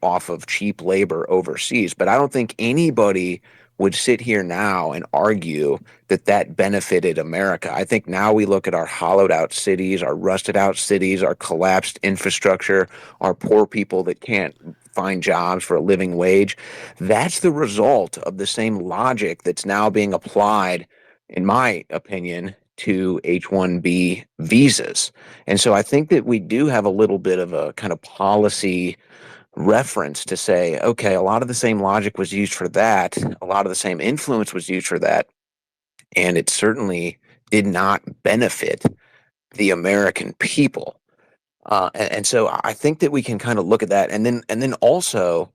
P: Off of cheap labor overseas, but I don't think anybody would sit here now and argue that that benefited America. I think now we look at our hollowed out cities, our rusted out cities, our collapsed infrastructure, our poor people that can't find jobs for a living wage. That's the result of the same logic that's now being applied, in my opinion, to H-1B visas. And so I think that we do have a little bit of a kind of policy reference to say, okay, a lot of the same logic was used for that. A lot of the same influence was used for that. And it certainly did not benefit the American people. And so I think that we can kind of look at that. And then also,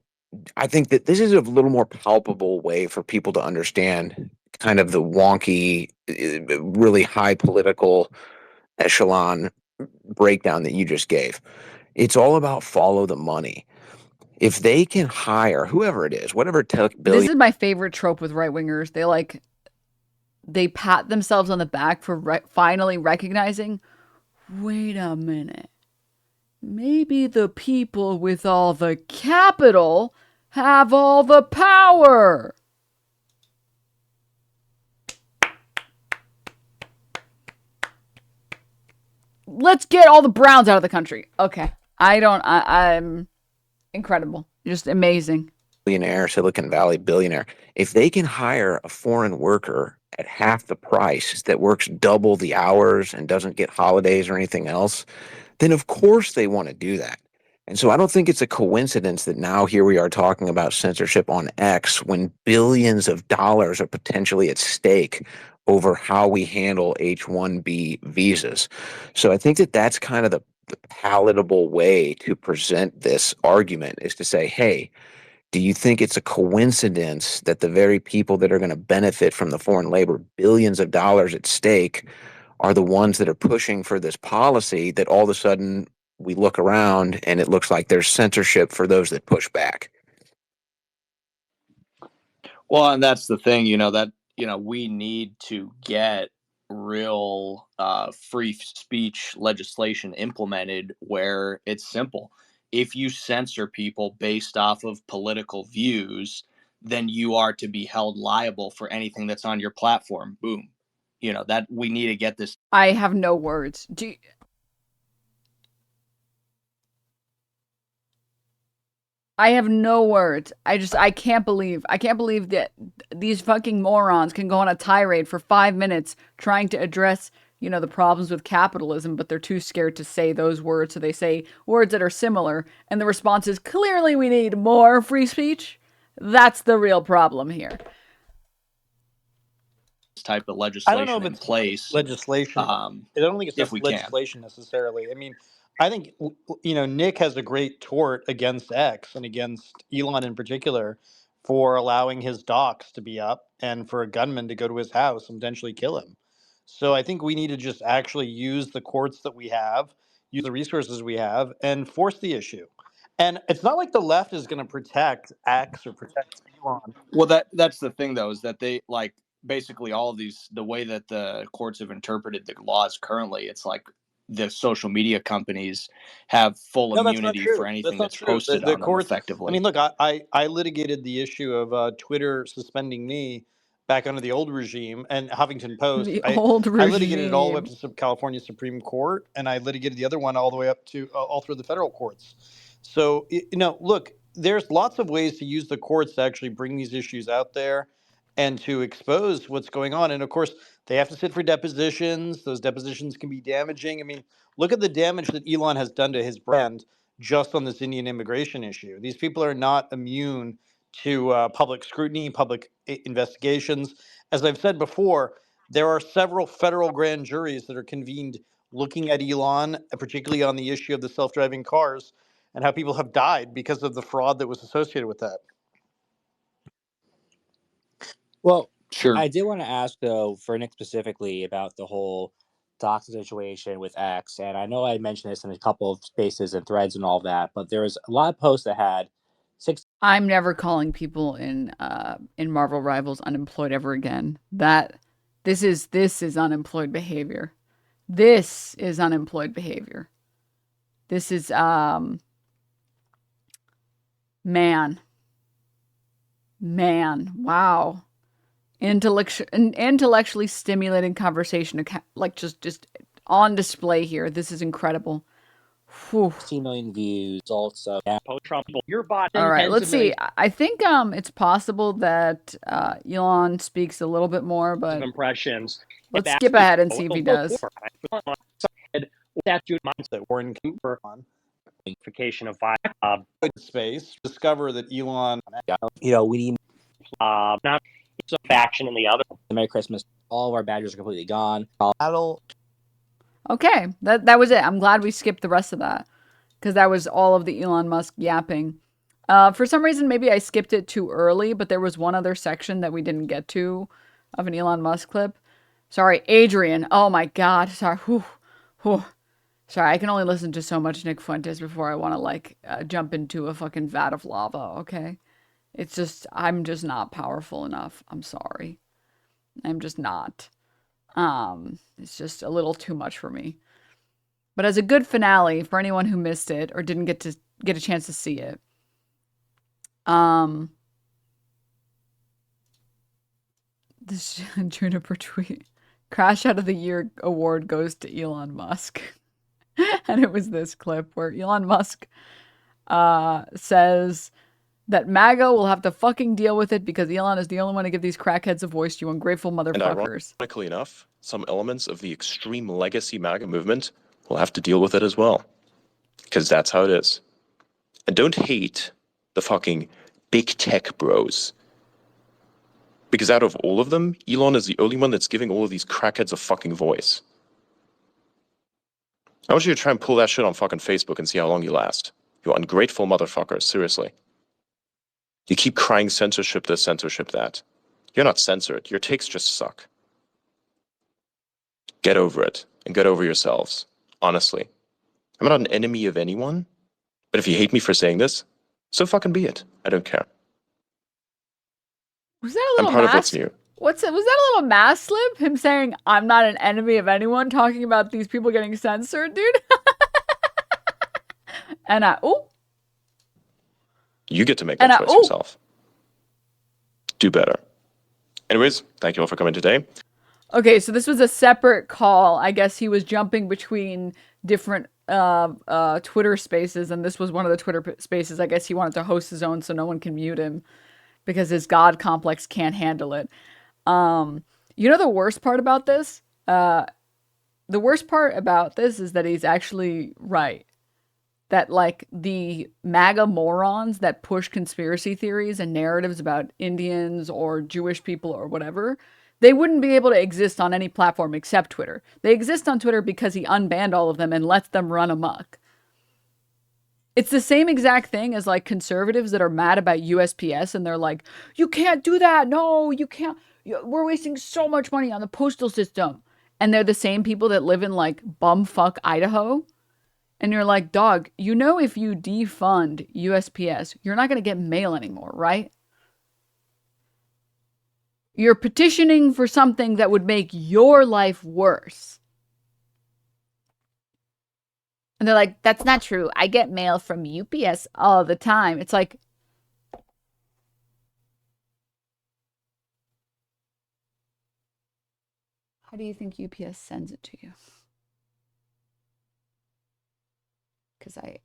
P: I think that this is a little more palpable way for people to understand kind of the wonky, really high political echelon breakdown that you just gave. It's all about follow the money. If they can hire whoever it is, whatever tech billion.
C: This is my favorite trope with right wingers. They pat themselves on the back for finally recognizing, wait a minute, maybe the people with all the capital have all the power. Let's get all the Browns out of the country. Okay. I'm incredible. Just amazing.
P: Billionaire, Silicon Valley billionaire. If they can hire a foreign worker at half the price that works double the hours and doesn't get holidays or anything else, then of course they want to do that. And so I don't think it's a coincidence that now here we are talking about censorship on X when billions of dollars are potentially at stake over how we handle H-1B visas. So I think that that's kind of the palatable way to present this argument, is to say, hey, do you think it's a coincidence that the very people that are going to benefit from the foreign labor, billions of dollars at stake, are the ones that are pushing for this policy that all of a sudden we look around and it looks like there's censorship for those that push back?
H: Well, and that's the thing, we need to get real free speech legislation implemented where it's simple. If you censor people based off of political views, then you are to be held liable for anything that's on your platform. Boom. That we need to get this.
C: I have no words. I have no words. I can't believe that these fucking morons can go on a tirade for 5 minutes trying to address, the problems with capitalism, but they're too scared to say those words. So they say words that are similar. And the response is clearly we need more free speech. That's the real problem here.
H: Type of
G: I don't know
H: legislation
G: if
H: in
G: it's
H: place.
G: legislation. I don't think
H: If
G: it's
H: we can.
G: legislation necessarily. I mean, I think Nick has a great tort against X and against Elon in particular for allowing his docs to be up and for a gunman to go to his house and potentially kill him. So I think we need to just actually use the courts that we have, use the resources we have, and force the issue. And it's not like the left is going to protect X or protect Elon.
H: Well, that's the thing though, is that they like basically all of these, the way that the courts have interpreted the laws currently, it's like the social media companies have full
G: No, that's not
H: immunity for
G: true. That's
H: anything
G: not
H: that's
G: true.
H: posted
G: The
H: on them
G: courts. I mean,
H: effectively.
G: look, I litigated the issue of Twitter suspending me back under the old regime and Huffington Post.
C: The old
G: I litigated it all the way up
C: regime.
G: to California Supreme Court, and I litigated the other one all the way up to all through the federal courts. So look, there's lots of ways to use the courts to actually bring these issues out there and to expose what's going on. And of course, they have to sit for depositions. Those depositions can be damaging. I mean, look at the damage that Elon has done to his brand just on this Indian immigration issue. These people are not immune to public scrutiny, public investigations. As I've said before, there are several federal grand juries that are convened looking at Elon, particularly on the issue of the self-driving cars and how people have died because of the fraud that was associated with that.
O: Well,
H: Sure.
O: I did want to ask though for Nick specifically about the whole Doxing situation with X, and I know I mentioned this in a couple of spaces and threads and all that, but there was a lot of posts that had
C: I'm never calling people in Marvel Rivals unemployed ever again. This is unemployed behavior. This is unemployed behavior. This is man. Wow. Intellectually stimulating conversation, like just on display here. This is incredible.
O: 16 million views. Also,
N: Trump, your bot.
C: All right, let's see. I think it's possible that Elon speaks a little bit more, but
N: impressions.
C: let's skip ahead and see if he does.
G: Statute mindset. We're in
N: Verification of
G: space. Discover that Elon.
O: We need
N: not some faction in the other.
O: Merry Christmas. All of our badges are completely gone.
C: Okay, that was it. I'm glad we skipped the rest of that because that was all of the Elon Musk yapping. For some reason, maybe I skipped it too early, but there was one other section that we didn't get to of an Elon Musk clip. Sorry, Adrian. Oh my God. Sorry. Sorry, I can only listen to so much Nick Fuentes before I want to jump into a fucking vat of lava. Okay, it's just I'm just not powerful enough. I'm sorry. I'm just not. It's just a little too much for me. But as a good finale for anyone who missed it or didn't get a chance to see it, this Juniper tweet, Crash Out of the Year award goes to Elon Musk. And it was this clip where Elon Musk says that MAGA will have to fucking deal with it because Elon is the only one to give these crackheads a voice, you ungrateful motherfuckers.
D: And ironically enough, some elements of the extreme legacy MAGA movement will have to deal with it as well. Because that's how it is. And don't hate the fucking big tech bros. Because out of all of them, Elon is the only one that's giving all of these crackheads a fucking voice. I want you to try and pull that shit on fucking Facebook and see how long you last. You ungrateful motherfuckers, seriously. You keep crying censorship this, censorship that. You're not censored. Your takes just suck. Get over it and get over yourselves. Honestly. I'm not an enemy of anyone, but if you hate me for saying this, so fucking be it. I don't care.
C: Was that a little
D: I'm part of
C: mask?
D: what's new.
C: Was that a little mask slip? Him saying, I'm not an enemy of anyone, talking about these people getting censored, dude? And
D: you get to make that choice yourself. Do better. Anyways, thank you all for coming today.
C: Okay, so this was a separate call. I guess he was jumping between different Twitter Spaces, and this was one of the Twitter Spaces. I guess he wanted to host his own so no one can mute him because his God complex can't handle it. You know the worst part about this? The worst part about this is that he's actually right. That like the MAGA morons that push conspiracy theories and narratives about Indians or Jewish people or whatever, they wouldn't be able to exist on any platform except Twitter. They exist on Twitter because he unbanned all of them and lets them run amok. It's the same exact thing as like conservatives that are mad about USPS and they're like, you can't do that. No, you can't. We're wasting so much money on the postal system. And they're the same people that live in like bumfuck Idaho. And you're like, dog, you know, if you defund USPS, you're not going to get mail anymore, right? You're petitioning for something that would make your life worse. And they're like, that's not true. I get mail from UPS all the time. It's like, how do you think UPS sends it to you? Because I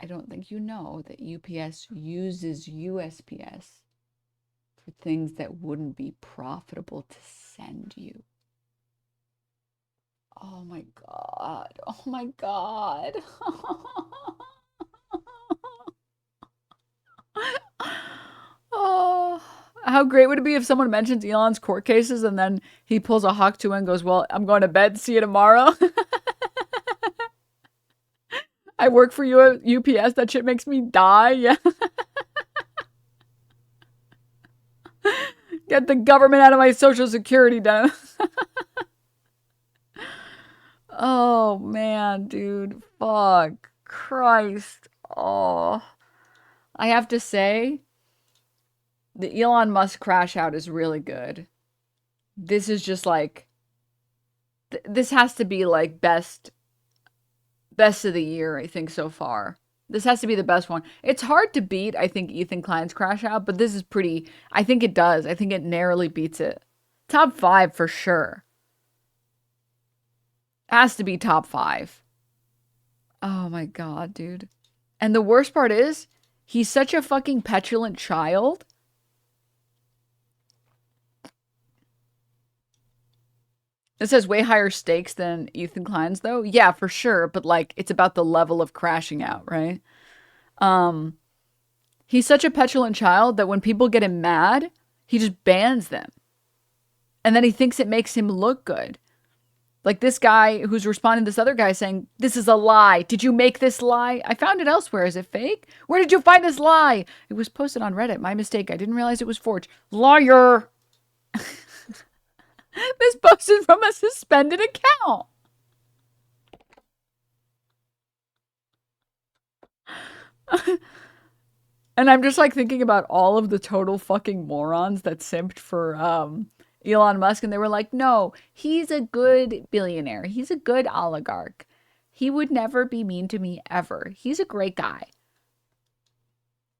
C: don't think you know that UPS uses USPS for things that wouldn't be profitable to send you. Oh my God. Oh my God. Oh, how great would it be if someone mentions Elon's court cases and then he pulls a Hawk 2 and goes, well, I'm going to bed. See you tomorrow. I work for you at UPS. That shit makes me die. Yeah. Get the government out of my Social Security, Denim. Oh, man, dude. Fuck. Christ. Oh. I have to say, the Elon Musk crash out is really good. This is just like, this has to be like best of the year, I think, so far. This has to be the best one. It's hard to beat, I think, Ethan Klein's crash out, but this is pretty, I think it does. I think it narrowly beats it. Top 5 for sure. Has to be top 5. Oh my God, dude. And the worst part is, he's such a fucking petulant child. This has way higher stakes than Ethan Klein's, though. Yeah, for sure. But like, it's about the level of crashing out, right? He's such a petulant child that when people get him mad, he just bans them. And then he thinks it makes him look good. Like this guy who's responding to this other guy saying, this is a lie. Did you make this lie? I found it elsewhere. Is it fake? Where did you find this lie? It was posted on Reddit. My mistake. I didn't realize it was forged. Liar. This posted from a suspended account. And I'm just like thinking about all of the total fucking morons that simped for Elon Musk, and they were like, no, he's a good billionaire. He's a good oligarch. He would never be mean to me ever. He's a great guy.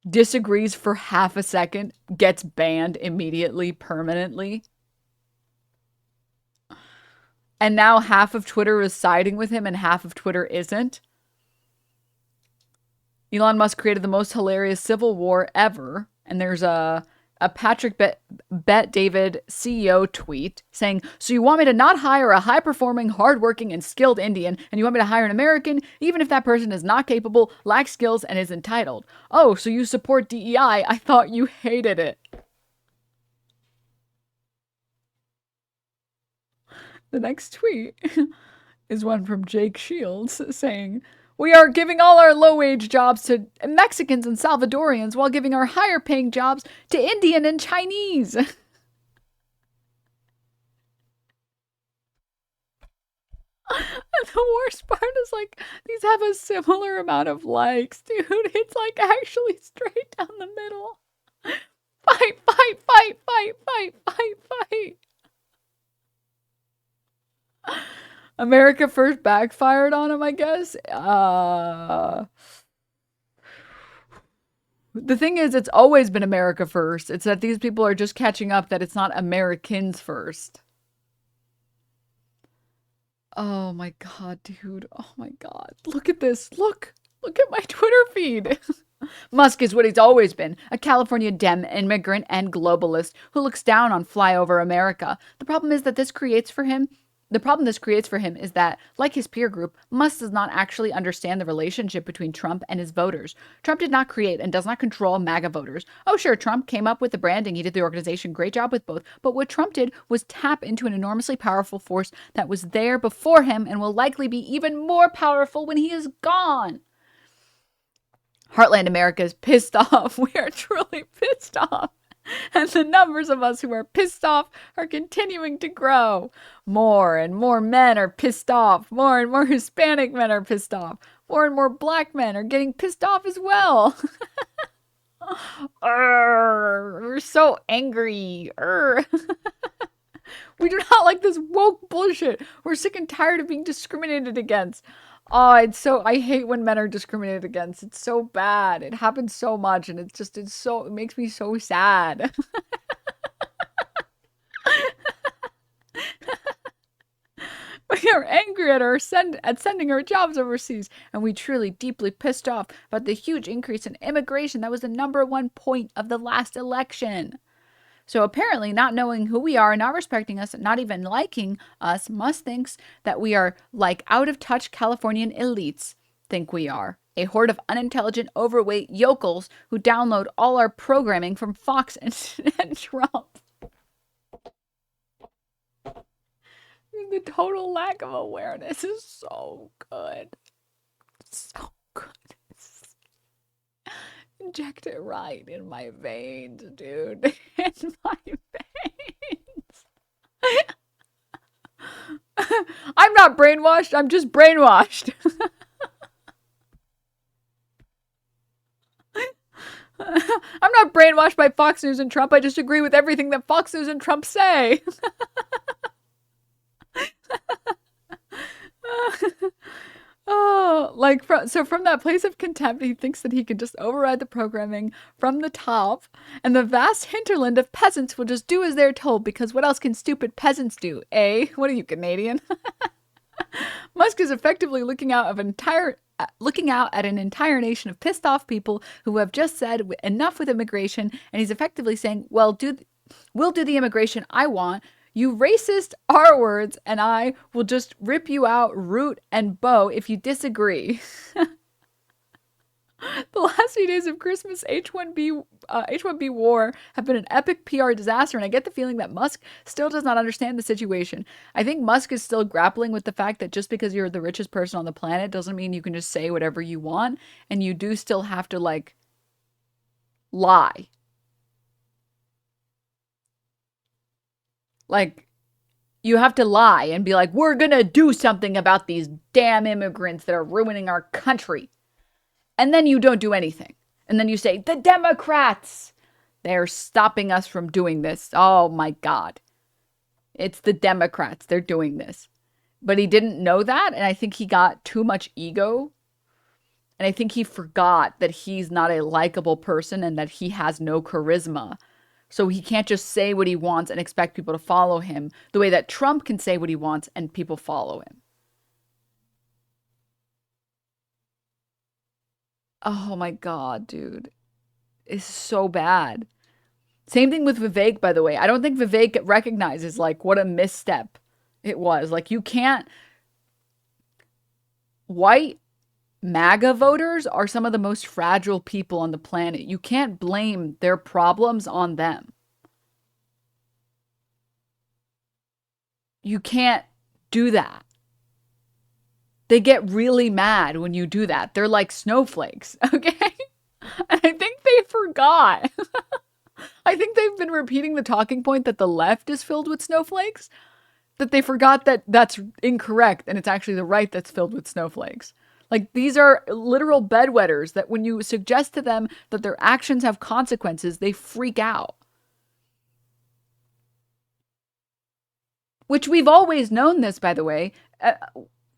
C: Disagrees for half a second, gets banned immediately, permanently. And now half of Twitter is siding with him and half of Twitter isn't. Elon Musk created the most hilarious civil war ever. And there's a Patrick Bet David CEO tweet saying, so you want me to not hire a high-performing, hardworking, and skilled Indian, and you want me to hire an American, even if that person is not capable, lacks skills, and is entitled. Oh, so you support DEI. I thought you hated it. The next tweet is one from Jake Shields saying, we are giving all our low-wage jobs to Mexicans and Salvadorians while giving our higher-paying jobs to Indian and Chinese. And the worst part is, like, these have a similar amount of likes, dude. It's, like, actually straight down the middle. Fight, fight, fight, fight, fight, fight, fight. America First backfired on him, I guess. The thing is, it's always been America First. It's that these people are just catching up that it's not Americans first. Oh my God, dude. Oh my God. Look at this. Look at my Twitter feed. Musk is what he's always been, a California Dem immigrant and globalist who looks down on flyover America. The problem this creates for him is that, like his peer group, Musk does not actually understand the relationship between Trump and his voters. Trump did not create and does not control MAGA voters. Oh, sure, Trump came up with the branding. He did the organization. Great job with both. But what Trump did was tap into an enormously powerful force that was there before him and will likely be even more powerful when he is gone. Heartland America is pissed off. We are truly pissed off. And the numbers of us who are pissed off are continuing to grow. More and more men are pissed off. More and more Hispanic men are pissed off. More and more black men are getting pissed off as well. We're so angry. We do not like this woke bullshit. We're sick and tired of being discriminated against. Oh, I hate when men are discriminated against. It's so bad. It happens so much, and it makes me so sad. We are angry at sending our jobs overseas, and we truly deeply pissed off about the huge increase in immigration that was the #1 point of the last election. So apparently, not knowing who we are, not respecting us, not even liking us, Musk thinks that we are like out-of-touch Californian elites think we are. A horde of unintelligent, overweight yokels who download all our programming from Fox and Trump. The total lack of awareness is so good. So good. Inject it right in my veins, dude. In my veins. I'm not brainwashed. I'm just brainwashed. I'm not brainwashed by Fox News and Trump. I just agree with everything that Fox News and Trump say. Oh, from that place of contempt, he thinks that he can just override the programming from the top, and the vast hinterland of peasants will just do as they're told, because what else can stupid peasants do, eh? What are you, Canadian? Musk is effectively looking out at an entire nation of pissed off people who have just said enough with immigration, and he's effectively saying, well, we'll do the immigration I want. You racist R words, and I will just rip you out root and bow if you disagree. The last few days of Christmas H1B war have been an epic PR disaster, and I get the feeling that Musk still does not understand the situation. I think Musk is still grappling with the fact that just because you're the richest person on the planet doesn't mean you can just say whatever you want, and you do still have to, like, lie. Like, you have to lie and be like, we're gonna do something about these damn immigrants that are ruining our country. And then you don't do anything. And then you say, the Democrats, they're stopping us from doing this. Oh my God. It's the Democrats. They're doing this. But he didn't know that. And I think he got too much ego. And I think he forgot that he's not a likable person and that he has no charisma. So he can't just say what he wants and expect people to follow him the way that Trump can say what he wants and people follow him. Oh my God, dude. It's so bad. Same thing with Vivek, by the way. I don't think Vivek recognizes, like, what a misstep it was. Like, you can't... White MAGA voters are some of the most fragile people on the planet. You can't blame their problems on them. You can't do that. They get really mad when you do that. They're like snowflakes, okay? And I think they forgot. I think they've been repeating the talking point that the left is filled with snowflakes, that they forgot that that's incorrect and it's actually the right that's filled with snowflakes. Like, these are literal bedwetters that when you suggest to them that their actions have consequences, they freak out. Which we've always known this, by the way.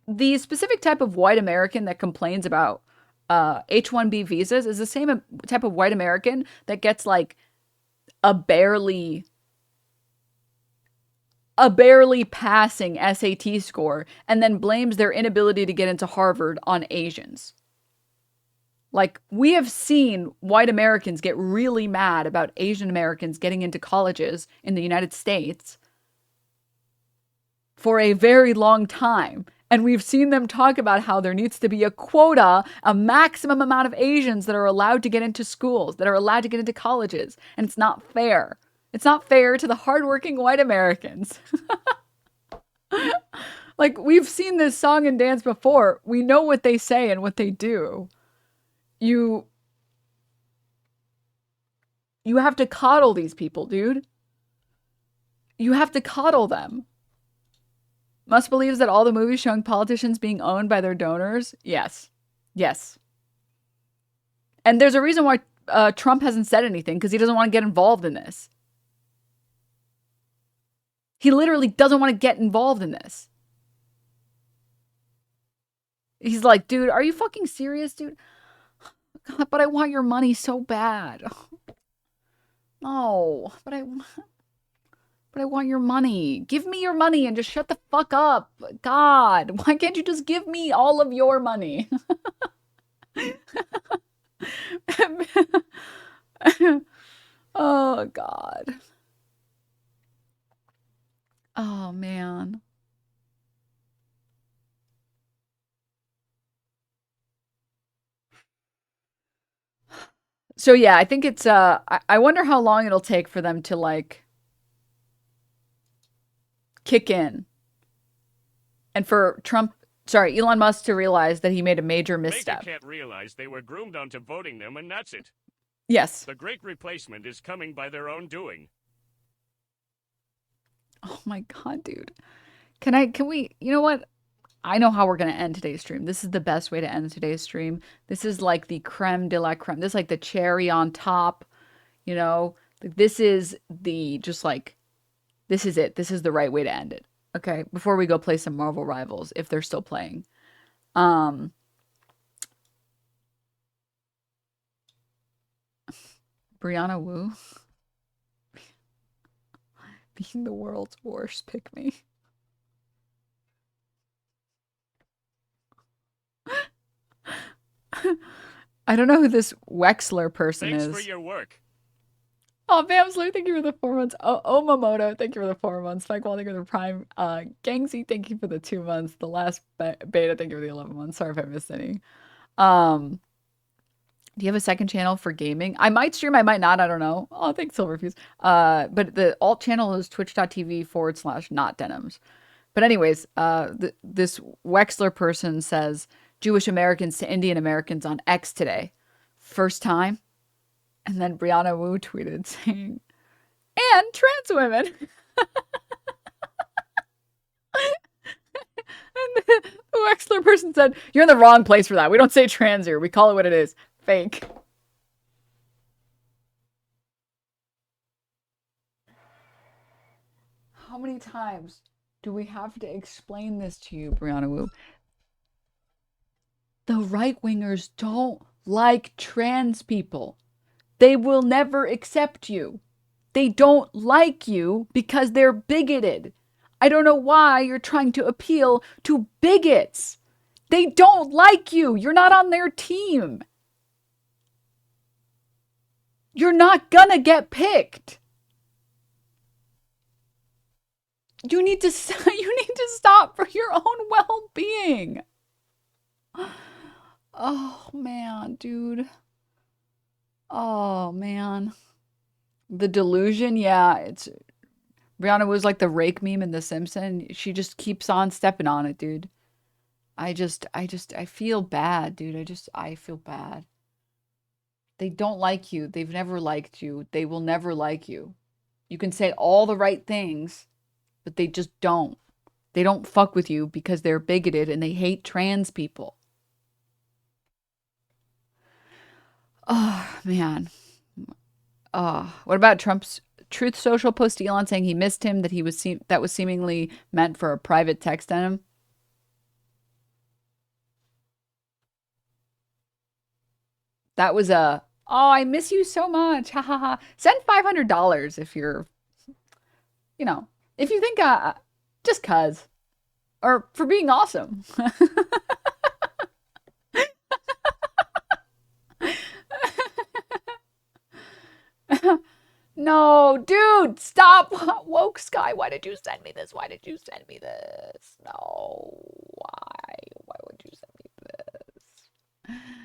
C: The specific type of white American that complains about H-1B visas is the same type of white American that gets, like, a barely a barely passing SAT score and then blames their inability to get into Harvard on Asians. Like, we have seen white Americans get really mad about Asian Americans getting into colleges in the United States for a very long time. And we've seen them talk about how there needs to be a quota, a maximum amount of Asians that are allowed to get into schools, that are allowed to get into colleges. And it's not fair. It's not fair to the hardworking white Americans. Like, we've seen this song and dance before. We know what they say and what they do. You have to coddle these people, dude. You have to coddle them. Musk believes that all the movies showing politicians being owned by their donors? Yes. Yes. And there's a reason why Trump hasn't said anything, because he doesn't want to get involved in this. He literally doesn't want to get involved in this. He's like, dude, are you fucking serious, dude? God, but I want your money so bad. No, but I want your money. Give me your money and just shut the fuck up. God, why can't you just give me all of your money? Oh, God. Oh, man. So yeah, I think it's I wonder how long it'll take for them to like kick in. And for Elon Musk to realize that he made a major misstep.
K: They can't realize they were groomed onto voting them, and that's it.
C: Yes.
K: The great replacement is coming by their own doing.
C: Oh my God, dude. Can we, you know what? I know how we're going to end today's stream. This is the best way to end today's stream. This is like the creme de la creme. This is like the cherry on top, you know? This is this is it. This is the right way to end it. Okay, before we go play some Marvel Rivals, if they're still playing. Brianna Wu. Being the world's worst, pick me. I don't know who this Wexler person
K: Thanks
C: is.
K: for your work.
C: Oh, Bamsler, thank you for the 4 months. Oh, Omamoto, thank you for the 4 months. Spike Wall, thank you for the Prime. Gangsy, thank you for the 2 months. The last beta, thank you for the 11 months. Sorry if I missed any. Do you have a second channel for gaming? I might stream, I might not, I don't know. Oh, thanks, Silverfuse. But the alt channel is twitch.tv/notdenims. But anyways, this Wexler person says Jewish Americans to Indian Americans on X today. First time. And then Brianna Wu tweeted saying, and trans women. And the Wexler person said, you're in the wrong place for that. We don't say trans here. We call it what it is. Fake. How many times do we have to explain this to you, Brianna Wu? The right-wingers don't like trans people. They will never accept you. They don't like you because they're bigoted. I don't know why you're trying to appeal to bigots. They don't like you. You're not on their team. You're not gonna get picked. You need to stop for your own well-being. Oh, man, dude. Oh, man. The delusion, yeah, it's... Brianna was like the rake meme in The Simpsons. She just keeps on stepping on it, dude. I feel bad, dude. I feel bad. They don't like you. They've never liked you. They will never like you. You can say all the right things, but they just don't. They don't fuck with you because they're bigoted and they hate trans people. Oh, man. What about Trump's Truth Social post to Elon saying he missed him, that that was seemingly meant for a private text on him? That was oh, I miss you so much. Ha ha ha. Send $500 if you're, you know, If you think, just cuz. Or for being awesome. No, dude, stop. Woke Sky, why did you send me this? Why did you send me this? No, why? Why would you send me this?